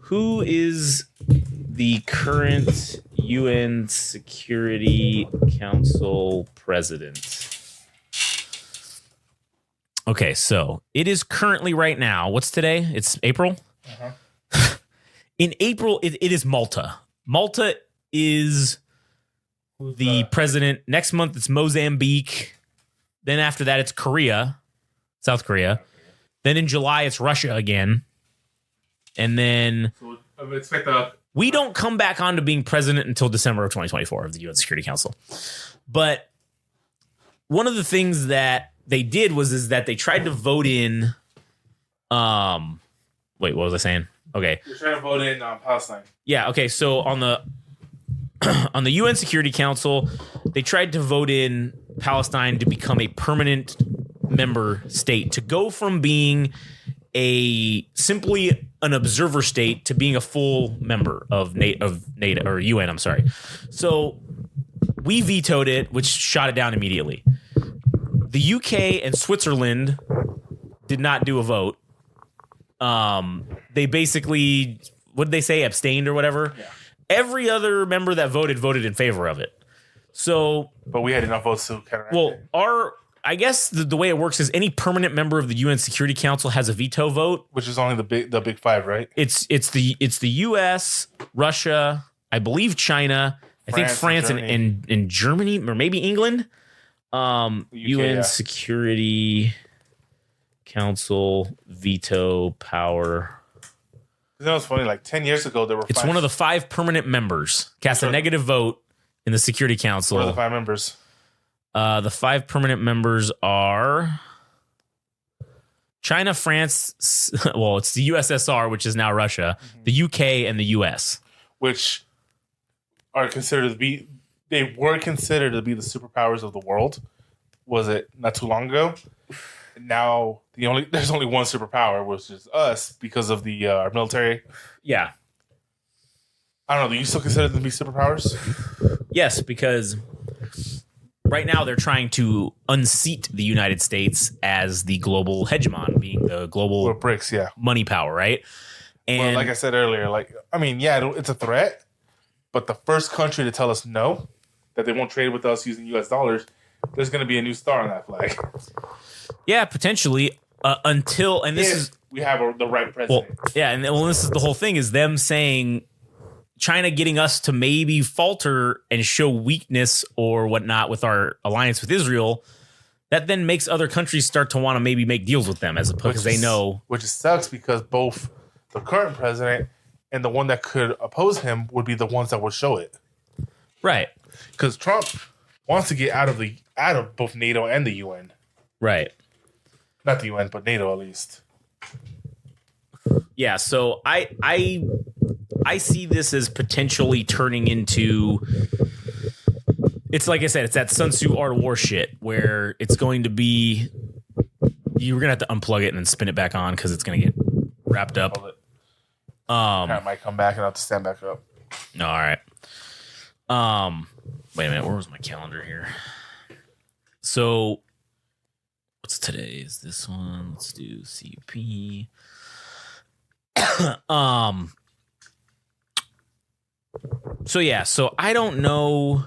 Who is the current UN Security Council president? Okay, so it is currently right now. What's today? It's April. Uh-huh. In April, it is Malta. Malta is the president. Next month, it's Mozambique. Then after that, it's Korea, South Korea. Then in July, it's Russia again. And then we don't come back on to being president until December of 2024 of the UN Security Council. But one of the things that they did is that they tried to vote in. Wait, what was I saying? Okay, you're trying to vote in Palestine. Yeah. Okay. So on the UN Security Council, they tried to vote in Palestine to become a permanent member state, to go from being simply an observer state to being a full member of NATO or UN. I'm sorry. So we vetoed it, which shot it down immediately. The UK and Switzerland did not do a vote. They basically what did they say, abstained or whatever. Yeah. Every other member that voted in favor of it. So, but we had enough votes to counteract it. I guess the way it works is any permanent member of the UN Security Council has a veto vote, which is only the big five, right? It's the US, Russia, I believe China, I think France and Germany, or maybe England. UN Security Council veto power. You know, it's funny. Like 10 years ago, there were. It's one of the 5 permanent members cast a negative vote in the Security Council. What are the 5 members? The 5 permanent members are China, France. Well, it's the USSR, which is now Russia, the UK, and the US, which are considered to be. They were considered to be the superpowers of the world. Was it not too long ago? Now there's only one superpower, which is us, because of the our military. Yeah, I don't know. Do you still consider them to be superpowers? Yes, because right now they're trying to unseat the United States as the global hegemon, being the global BRICS, money power, right? And well, like I said earlier, it's a threat, but the first country to tell us no, that they won't trade with us using U.S. dollars, there's going to be a new star on that flag. Yeah, potentially. We have the right president. Well, yeah, and this is the whole thing: is them saying China getting us to maybe falter and show weakness or whatnot with our alliance with Israel. That then makes other countries start to want to maybe make deals with them, as opposed because they know, which sucks because both the current president and the one that could oppose him would be the ones that would show it. Right. Because Trump wants to get out of both NATO and the UN. Right. Not the UN, but NATO at least. Yeah, so I see this as potentially turning into, it's like I said, it's that Sun Tzu Art of War shit where it's going to be, you're going to have to unplug it and then spin it back on because it's going to get wrapped up. I might come back and I'll have to stand back up. All right. Wait a minute, where was my calendar here? So what's today? Is this one? Let's do CP. So I don't know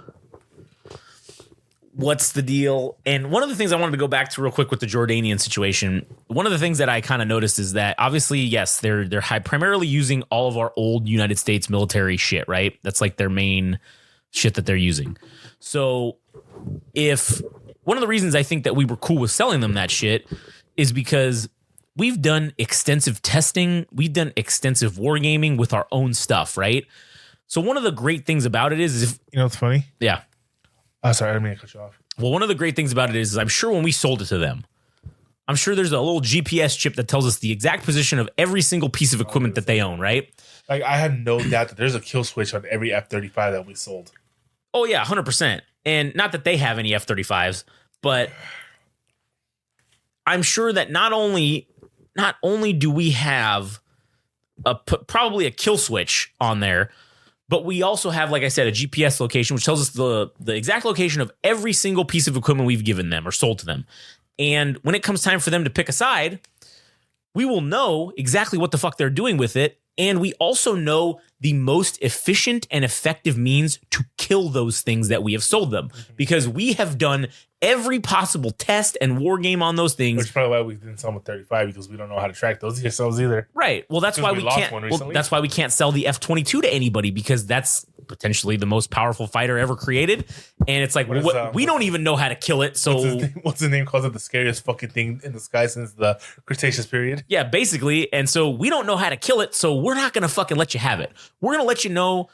what's the deal. And one of the things I wanted to go back to real quick with the Jordanian situation, one of the things that I kind of noticed is that obviously, yes, they're primarily using all of our old United States military shit, right? That's like their main shit that they're using. So if one of the reasons I think that we were cool with selling them that shit is because we've done extensive testing. We've done extensive wargaming with our own stuff, right? So one of the great things about it is if... You know what's funny? Yeah. Oh, sorry, I didn't mean to cut you off. Well, one of the great things about it is I'm sure when we sold it to them, I'm sure there's a little GPS chip that tells us the exact position of every single piece of equipment that they own, right? Like, I had no doubt that there's a kill switch on every F-35 that we sold. Oh, yeah, 100%. And not that they have any F-35s, but I'm sure that not only do we have probably a kill switch on there, but we also have, like I said, a GPS location, which tells us the exact location of every single piece of equipment we've given them or sold to them. And when it comes time for them to pick a side, we will know exactly what the fuck they're doing with it. And we also know the most efficient and effective means to kill those things that we have sold them, because we have done every possible test and war game on those things. Which is probably why we didn't sell them with 35, because we don't know how to track those yourselves either. Right. Well, that's why we can't. Well, that's why we can't sell the F-22 to anybody, because that's potentially the most powerful fighter ever created. And it's like, we don't even know how to kill it. So what's his name? Calls it the scariest fucking thing in the sky since the Cretaceous period. Yeah, basically. And so we don't know how to kill it. So we're not going to fucking let you have it. We're going to let you know.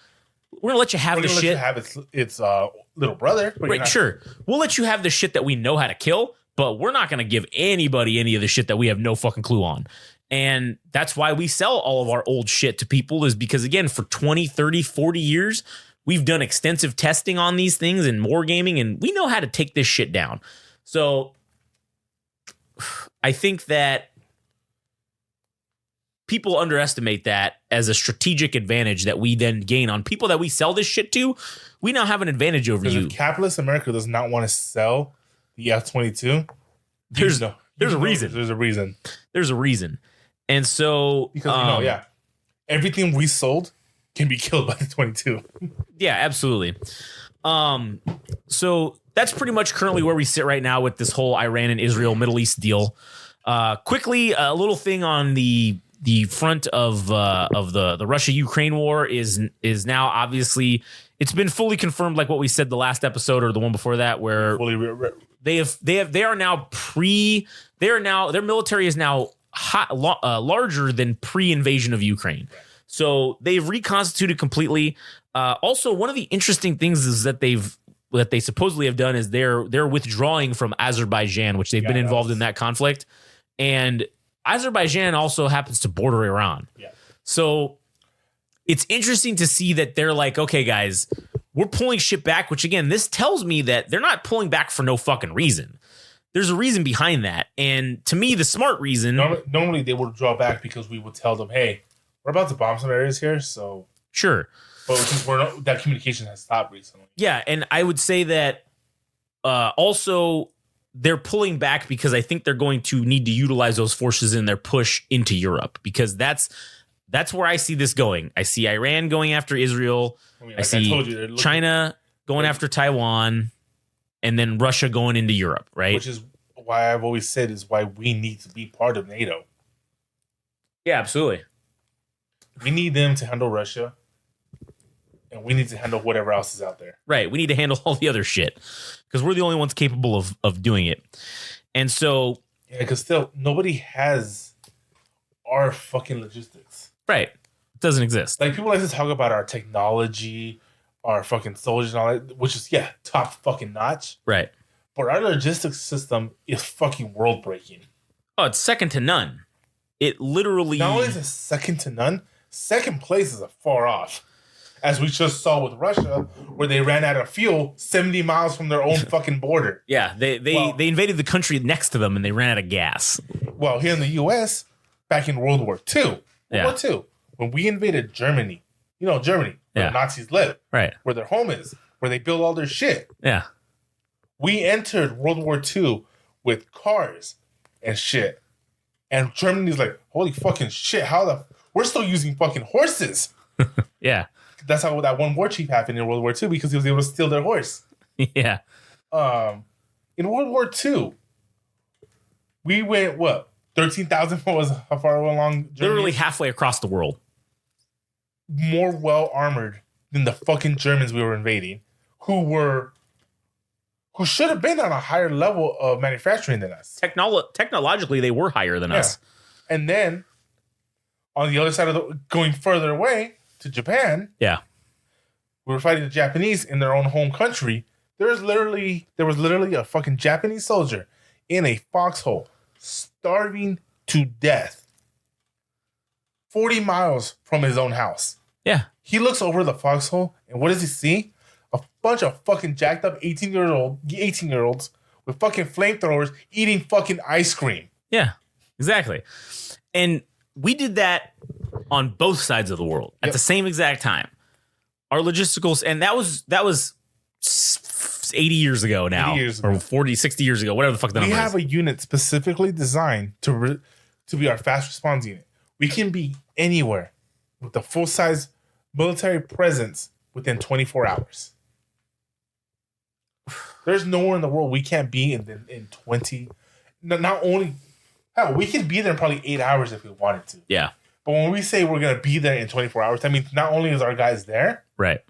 We're going to let you have the shit. You have its little brother. Right, sure. We'll let you have the shit that we know how to kill, but we're not going to give anybody any of the shit that we have no fucking clue on. And that's why we sell all of our old shit to people, is because, again, for 20, 30, 40 years, we've done extensive testing on these things and more gaming, and we know how to take this shit down. So I think that people underestimate that as a strategic advantage that we then gain on people that we sell this shit to. We now have an advantage over you. If capitalist America does not want to sell the F-22, there's a reason. There's a reason. There's a reason. And so, because everything we sold can be killed by the 22. Yeah, absolutely. So that's pretty much currently where we sit right now with this whole Iran and Israel Middle East deal. Quickly, a little thing on the front of the Russia-Ukraine war is now obviously it's been fully confirmed, like what we said the last episode or the one before that, where their military is now larger than pre-invasion of Ukraine. So they've reconstituted completely. Also, one of the interesting things is that they supposedly have done is they're withdrawing from Azerbaijan, which they've been involved in that conflict. And Azerbaijan also happens to border Iran. Yeah. So it's interesting to see that they're like, okay, guys, we're pulling shit back, which again, this tells me that they're not pulling back for no fucking reason. There's a reason behind that. And to me, the smart reason... Normally they would draw back because we would tell them, hey, we're about to bomb some areas here, so... Sure. But since that communication has stopped recently. Yeah, and I would say that also they're pulling back because I think they're going to need to utilize those forces in their push into Europe, because that's where I see this going. I see Iran going after Israel. I see China going after Taiwan, and then Russia going into Europe, right? Which is why I've always said is why we need to be part of NATO. Yeah, absolutely. We need them to handle Russia, and we need to handle whatever else is out there. Right. We need to handle all the other shit because we're the only ones capable of doing it. And so... Yeah, because still, nobody has our fucking logistics. Right. It doesn't exist. Like, people like to talk about our technology, our fucking soldiers and all that, which is, yeah, top fucking notch. Right. But our logistics system is fucking world-breaking. Oh, it's second to none. It literally... Not only is it second to none, second place is far off. As we just saw with Russia, where they ran out of fuel 70 miles from their own fucking border. Yeah, they invaded the country next to them and they ran out of gas. Well, here in the U.S., back in World War II, World War II, when we invaded Germany, Germany, where the Nazis live, right, where their home is, where they build all their shit. Yeah. We entered World War II with cars and shit. And Germany's like, holy fucking shit, we're still using fucking horses. Yeah. That's how that one war chief happened in World War II, because he was able to steal their horse. Yeah. In World War II, we went, 13,000 was how far along Germany? Literally halfway across the world. More well-armored than the fucking Germans we were invading, who should have been on a higher level of manufacturing than us. Technologically, they were higher than us. And then, on the other side going further away, to Japan, yeah, we were fighting the Japanese in their own home country. There was literally a fucking Japanese soldier in a foxhole, starving to death, 40 miles from his own house. Yeah, he looks over the foxhole, and what does he see? A bunch of fucking jacked up 18-year-olds with fucking flamethrowers eating fucking ice cream. Yeah, exactly. And we did that on both sides of the world at the same exact time. Our logisticals, and that was 80 years ago now, or 40, 60 years ago, whatever the fuck that number is. We have a unit specifically designed to be our fast response unit. We can be anywhere with a full-size military presence within 24 hours. There's nowhere in the world we can't be in 20. Not only, hell, we could be there in probably 8 hours if we wanted to. Yeah. But when we say we're going to be there in 24 hours, that means not only is our guys there, right,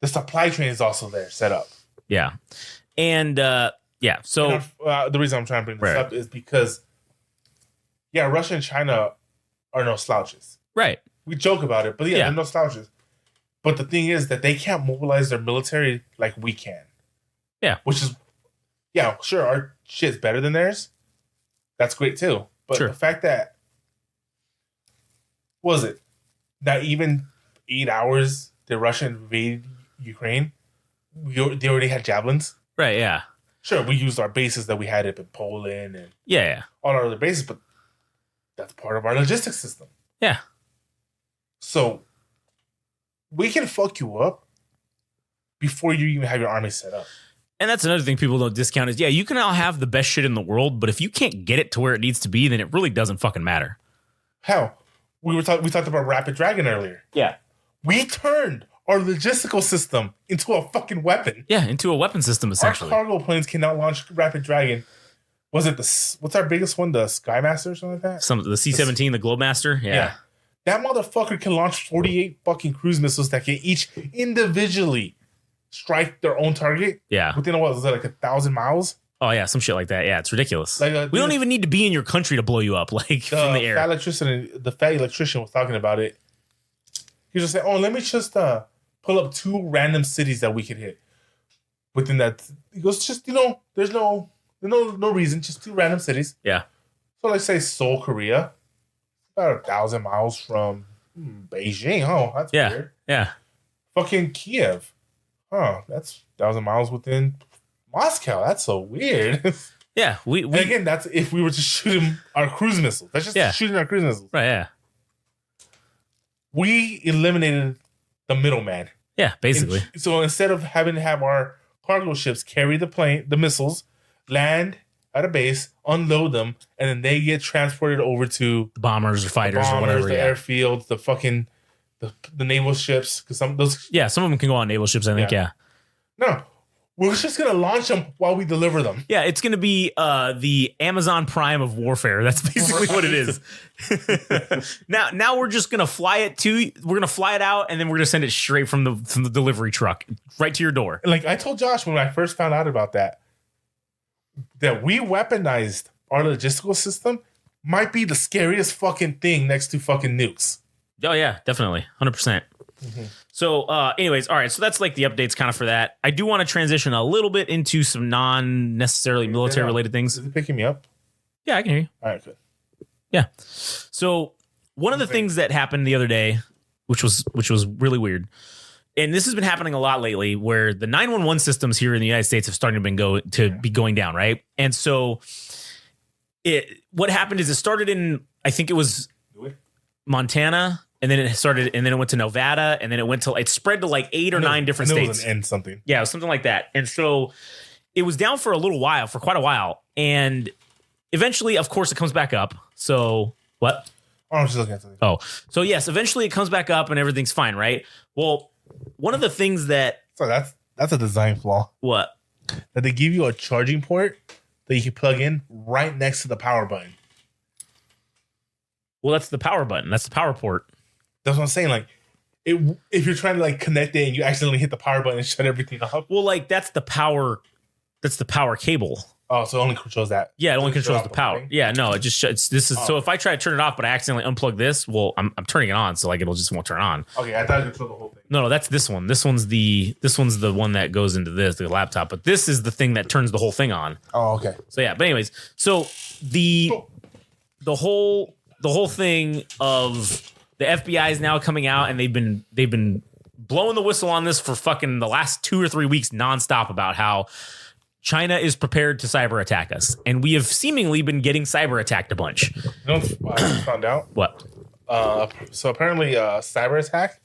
the supply chain is also there, set up. Yeah. And, so... the reason I'm trying to bring this up is because, Russia and China are no slouches. Right. We joke about it, but they're no slouches. But the thing is that they can't mobilize their military like we can. Yeah. Which is, sure, our shit's better than theirs. That's great too. But the fact that, not even 8 hours did Russia invade Ukraine, they already had javelins. Right, yeah. Sure, we used our bases that we had up in Poland and all our other bases, but that's part of our logistics system. Yeah. So we can fuck you up before you even have your army set up. And that's another thing people don't discount is, you can all have the best shit in the world, but if you can't get it to where it needs to be, then it really doesn't fucking matter. Hell, we talked about Rapid Dragon earlier. Yeah. We turned our logistical system into a fucking weapon. Yeah, into a weapon system, essentially. Our cargo planes cannot launch Rapid Dragon. Was it what's our biggest one? The Skymaster or something like that? The C-17, the Globemaster. Yeah. That motherfucker can launch 48 fucking cruise missiles that can each individually strike their own target. Yeah. Within what was that, like 1,000 miles? Oh yeah, some shit like that. Yeah, it's ridiculous. Like we don't even need to be in your country to blow you up, like from the air. The fat electrician was talking about it. He was just saying, "Oh, let me just pull up 2 random cities that we could hit within that." He goes, "Just there's no reason, just 2 random cities." Yeah. So let's say Seoul, Korea, about 1,000 miles from Beijing. Oh, that's weird. Yeah. Fucking Kiev. Oh, that's 1,000 miles within Moscow. That's so weird. Yeah. We and again, that's if we were just shooting our cruise missiles. That's just shooting our cruise missiles. Right. Yeah. We eliminated the middleman. Yeah. Basically. So instead of having to have our cargo ships carry the missiles, land at a base, unload them, and then they get transported over to the bombers or fighters or whatever. The airfields, the fucking the naval ships. Because some of those. Yeah, some of them can go on naval ships. I think. Yeah. No, we're just gonna launch them while we deliver them. Yeah, it's gonna be the Amazon Prime of warfare. That's basically what it is. Now we're just gonna fly it We're gonna fly it out, and then we're gonna send it straight from the delivery truck right to your door. Like I told Josh when I first found out about that we weaponized our logistical system might be the scariest fucking thing next to fucking nukes. Oh yeah, definitely, 100%. So, anyways, all right. So that's like the updates kind of for that. I do want to transition a little bit into some non-necessarily military-related things. Is it picking me up? Yeah, I can hear you. All right, good. Yeah. So one of the things that happened the other day, which was really weird, and this has been happening a lot lately, where the 911 systems here in the United States have started to be going down, right? And so what happened is it started in, I think it was Montana. And then it went to Nevada, and then it spread to like 8 or 9 different states. It was an end something. Yeah, it was something like that. And so it was down for quite a while. And eventually, of course, it comes back up. So what? Oh, I'm just looking at something. Oh, so yes, eventually it comes back up and everything's fine, right? Well, one of the things that... So that's a design flaw. What? That they give you a charging port that you can plug in right next to the power button. Well, that's the power button. That's the power port. That's what I'm saying. Like, if you're trying to like connect it and you accidentally hit the power button and shut everything off. Well, like that's the power cable. Oh, so it only controls that. Yeah, it only controls the power. Yeah, no, it just shuts. So if I try to turn it off, but I accidentally unplug this, well, I'm turning it on, so like it'll just won't turn on. Okay, I thought it controlled the whole thing. No, that's this one. This one's the one that goes into the laptop, but this is the thing that turns the whole thing on. Oh, okay. So yeah, but anyways, so the whole thing of the FBI is now coming out, and they've been blowing the whistle on this for fucking the last 2 or 3 weeks nonstop about how China is prepared to cyber attack us, and we have seemingly been getting cyber attacked a bunch. You know what I found out? What? So apparently, cyber attack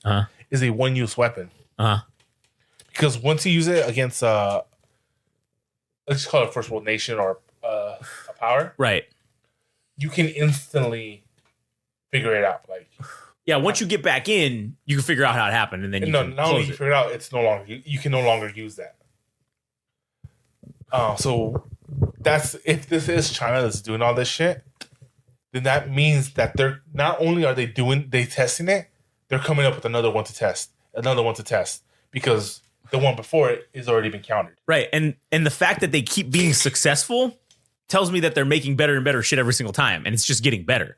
is a one-use weapon. Because once you use it against let's just call it a first world nation or a power, right? You can instantly figure it out. Like, yeah, once you get back in, you can figure out how it happened, and then you can not only you figure it out, it's no longer you can no longer use that. So that's if this is China that's doing all this shit, then that means that they're not only are they testing it, they're coming up with another one to test, because the one before it has already been countered. Right, and the fact that they keep being successful tells me that they're making better and better shit every single time, and it's just getting better.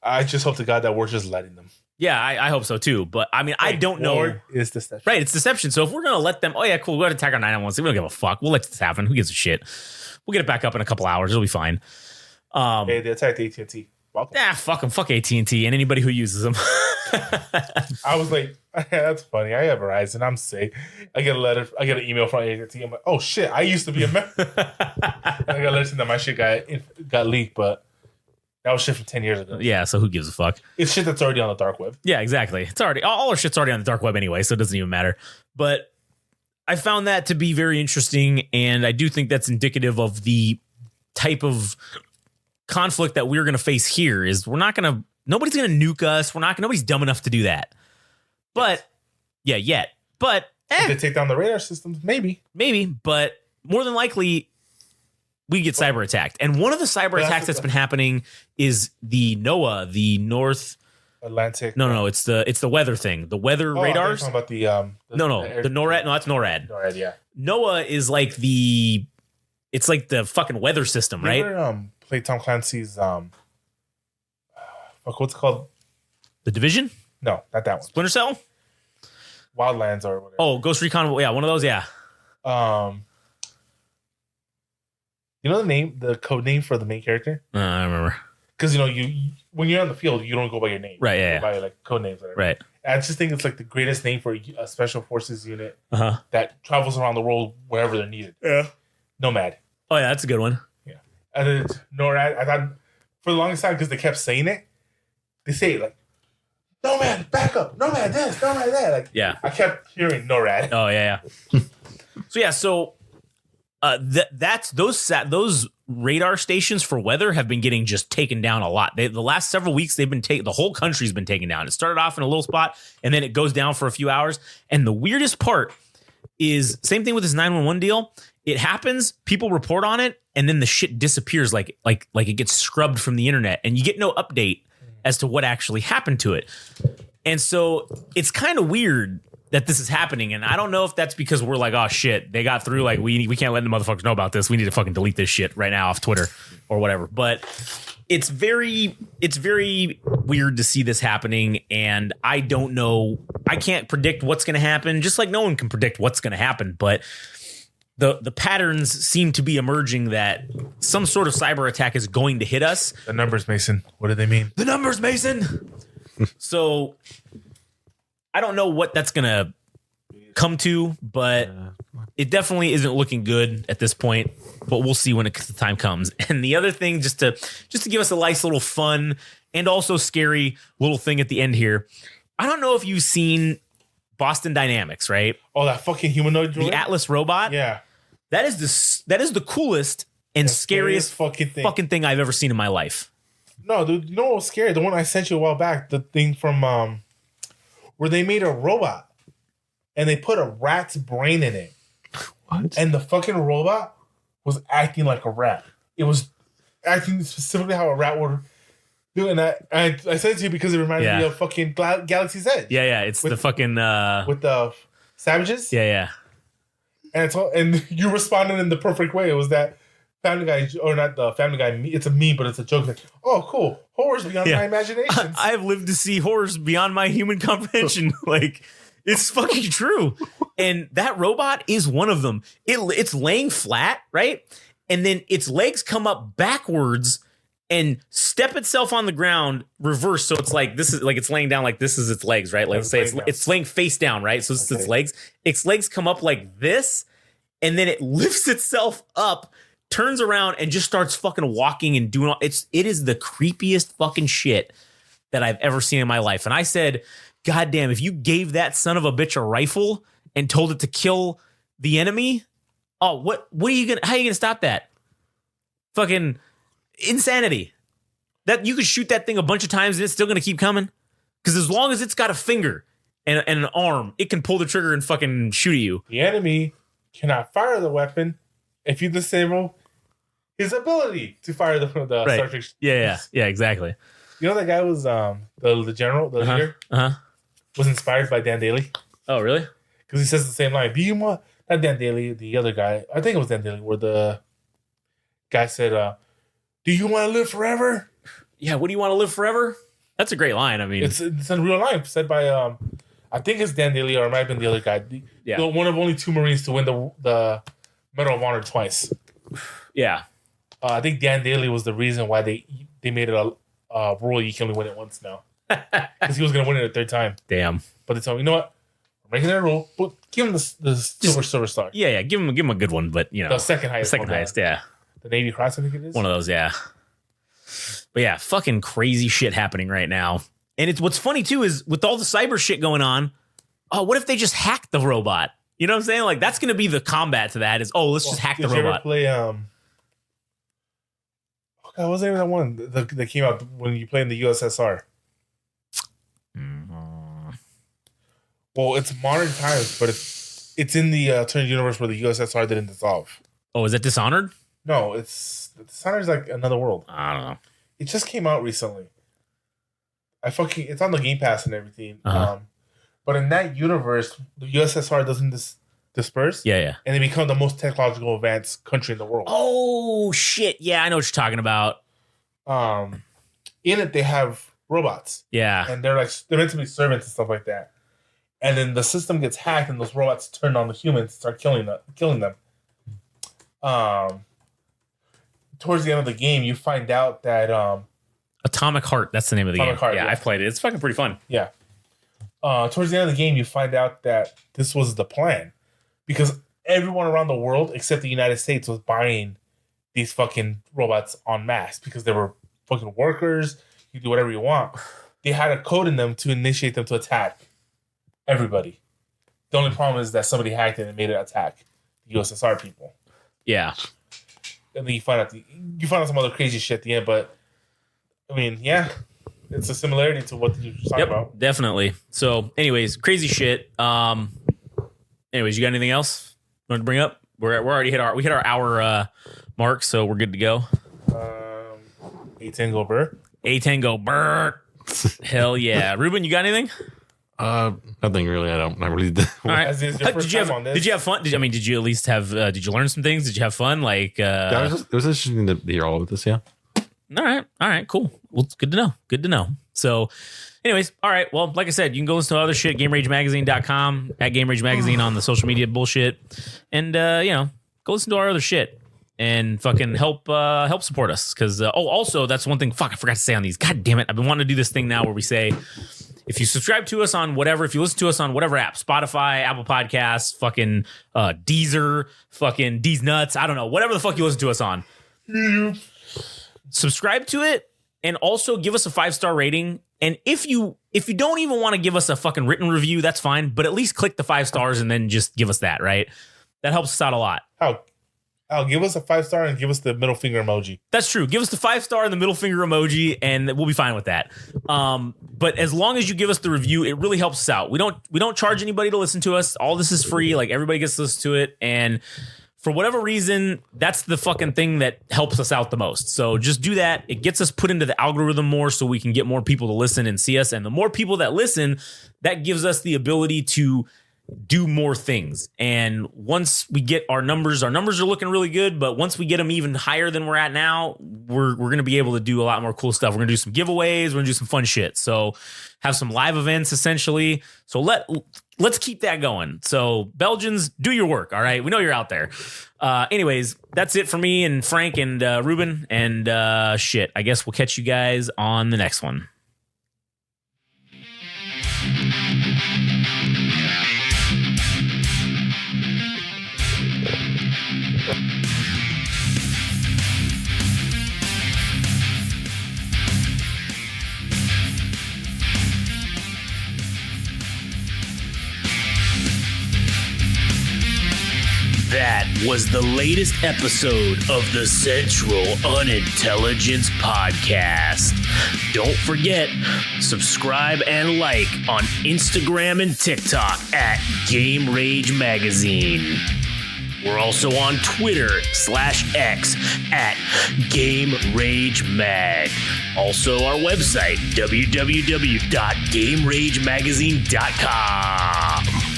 I just hope to God that we're just letting them. Yeah, I hope so too. But I mean, I don't know. It's deception. Right, it's deception. So if we're going to let them, oh yeah, cool, we're going to attack our 911. We don't give a fuck. We'll let this happen. Who gives a shit? We'll get it back up in a couple hours. It'll be fine. Hey, they attacked AT&T. Welcome. Fuck them. Fuck AT&T and anybody who uses them. I was like, that's funny. I have Verizon. I'm safe. I get an email from AT&T. I'm like, oh shit, I used to be a member. I got a letter that my shit got leaked, but that was shit from 10 years ago. Yeah, so who gives a fuck? It's shit that's already on the dark web. Yeah, exactly. It's already all our shit's already on the dark web anyway, so it doesn't even matter. But I found that to be very interesting, and I do think that's indicative of the type of conflict that we're going to face here. Is we're not going to nobody's going to nuke us. Nobody's dumb enough to do that. But yeah, yet. But If they take down the radar systems, maybe. But more than likely, we get cyber attacked. And one of the cyber attacks that's been happening is the NOAA, the North Atlantic. No, it's the weather thing. The weather radars. Talking about the The NORAD. No, that's NORAD. NORAD, yeah. NOAA is like it's like the fucking weather system, right? You ever play Tom Clancy's what's it called? The Division? No, not that one. Splinter Cell? Wildlands or whatever. Oh, Ghost Recon. Yeah, one of those. Yeah. You know the code name for the main character? I remember. Because you when you're on the field, you don't go by your name. Right. Yeah. You go by like code names. Whatever. Right. I just think it's like the greatest name for a special forces unit Uh-huh. that travels around the world wherever they're needed. Yeah. Nomad. Oh yeah, that's a good one. Yeah. And then NORAD. I thought for the longest time because they kept saying it. They say it like Nomad backup, Nomad this, Nomad that. Like Yeah. I kept hearing NORAD. Oh yeah. So that's those radar stations for weather have been getting just taken down a lot. The last several weeks they've been the whole country's been taken down. It started off in a little spot and then it goes down for a few hours. And the weirdest part is same thing with this 911 deal. It happens, people report on it, and then the shit disappears like it gets scrubbed from the internet, and you get no update as to what actually happened to it. And so it's kind of weird that this is happening. And I don't know if that's because we're like, oh shit, they got through. Like we can't let the motherfuckers know about this. We need to fucking delete this shit right now off Twitter or whatever. But it's very weird to see this happening. And I don't know. I can't predict what's going to happen, just like no one can predict what's going to happen. But the patterns seem to be emerging that some sort of cyber attack is going to hit us. The numbers, Mason. What do they mean? The numbers, Mason. So I don't know what that's going to come to, but it definitely isn't looking good at this point. But we'll see when the time comes. And the other thing, just to give us a nice little fun and also scary little thing at the end here. I don't know if you've seen Boston Dynamics, right? Oh, that fucking humanoid droid? The Atlas robot. Yeah. That is the coolest and scariest fucking thing I've ever seen in my life. No, dude, you know what was scary? The one I sent you a while back, the thing from where they made a robot and they put a rat's brain in it. What? And the fucking robot was acting like a rat. It was acting specifically how a rat would do. And I sent it to you because it reminded me of fucking Galaxy's Edge. Yeah. It's the fucking with the savages. Yeah. And you responded in the perfect way. It was that Family Guy, or not the Family Guy. It's a meme, but it's a joke. Like, oh, cool, horrors beyond my imagination. I've lived to see horrors beyond my human comprehension. Like, it's fucking true. And that robot is one of them. It's laying flat, right? And then its legs come up backwards and step itself on the ground reverse. So it's like this is like it's laying down like this is its legs, right? Like let's say it's laying face down, right? So it's its legs. Its legs come up like this, and then it lifts itself up, turns around, and just starts fucking walking and doing all it is the creepiest fucking shit that I've ever seen in my life. And I said, God damn, if you gave that son of a bitch a rifle and told it to kill the enemy, oh, how are you gonna stop that? Fucking insanity. That you could shoot that thing a bunch of times and it's still gonna keep coming. Because as long as it's got a finger and an arm, it can pull the trigger and fucking shoot at you. The enemy cannot fire the weapon if you disable his ability to fire the Right. Star Trek. Yeah, exactly. You know that guy was the general, the leader, was inspired by Dan Daly. Oh, really? Because he says the same line. Do you want not Dan Daly, the other guy? I think it was Dan Daly, where the guy said, "Do you want to live forever?" Yeah. What do you want to live forever? That's a great line. I mean, it's a real line said by I think it's Dan Daly, or it might have been the other guy. One of only two Marines to win the Medal of Honor twice. Yeah. I think Dan Daly was the reason why they made it a rule you can only win it once now. Because he was going to win it a third time. Damn. But they told me, you know what? We're making it a rule. But give him the silver star. Yeah. Give him a good one, but you know, the second highest. Yeah. The Navy Cross, I think it is. One of those, yeah. But yeah, fucking crazy shit happening right now. And it's what's funny too is with all the cyber shit going on. Oh, what if they just hack the robot? You know what I'm saying? Like that's going to be the combat to that. Is let's just hack the robot. Did you ever play what was the name of that one that came out when you play in the USSR? Well, it's modern times, but it's in the alternate universe where the USSR didn't dissolve. Oh, is that Dishonored? No, Dishonored's like another world. I don't know. It just came out recently. It's on the Game Pass and everything. Uh-huh. But in that universe, the USSR doesn't disperse. Yeah. And they become the most technological advanced country in the world. Oh shit! Yeah, I know what you're talking about. In it, they have robots. Yeah. And they're meant to be servants and stuff like that. And then the system gets hacked, and those robots turn on the humans, and start killing them. Towards the end of the game, you find out that Atomic Heart. That's the name of the game. Atomic Heart, yeah, yeah. I've played it. It's fucking pretty fun. yeah. Towards the end of the game, you find out that this was the plan, because everyone around the world except the United States was buying these fucking robots en masse because they were fucking workers. You do whatever you want. They had a code in them to initiate them to attack everybody. The only problem is that somebody hacked it and made it attack the USSR people. Yeah. And then you find out some other crazy shit at the end. But I mean, yeah, it's a similarity to what you were talking about. Definitely. So, anyways, crazy shit. Anyways, you got anything else you want to bring up? We're already hit our hour mark, so we're good to go. A Tango Burr. A Tango Burr. Hell yeah, Ruben, you got anything? Nothing really. I really did. All right. As is your first time on this. Did you have fun? Did you at least have? Did you learn some things? Did you have fun? Like, It was interesting to hear all of this. Yeah. All right, cool. Well, it's good to know. So, anyways, all right. Well, like I said, you can go listen to other shit, GameRageMagazine.com, at Game Rage Magazine on the social media bullshit, and go listen to our other shit and fucking help support us. Because also that's one thing. Fuck, I forgot to say on these. God damn it, I've been wanting to do this thing now where we say, if you subscribe to us on whatever, if you listen to us on whatever app, Spotify, Apple Podcasts, fucking Deezer, fucking D's Nuts, I don't know, whatever the fuck you listen to us on. Subscribe to it and also give us a 5-star rating. And if you don't even want to give us a fucking written review, that's fine. But at least click the 5 stars and then just give us that, right? That helps us out a lot. I'll give us a 5-star and give us the middle finger emoji. That's true. Give us the 5-star and the middle finger emoji, and we'll be fine with that. But as long as you give us the review, it really helps us out. We don't charge anybody to listen to us. All this is free. Like, everybody gets to listen to it, and for whatever reason, that's the fucking thing that helps us out the most. So just do that. It gets us put into the algorithm more so we can get more people to listen and see us. And the more people that listen, that gives us the ability to do more things. And once we get our numbers are looking really good, but once we get them even higher than we're at now, we're going to be able to do a lot more cool stuff. We're going to do some giveaways. We're going to do some fun shit. So have some live events essentially. So let's keep that going. So Belgians, do your work. All right. We know you're out there. Anyways, that's it for me and Frank and Ruben, and shit. I guess we'll catch you guys on the next one. That was the latest episode of the Central Unintelligence Podcast. Don't forget, subscribe and like on Instagram and TikTok at Game Rage Magazine. We're also on Twitter/X at Game Rage Mag. Also, our website, www.GameRageMagazine.com.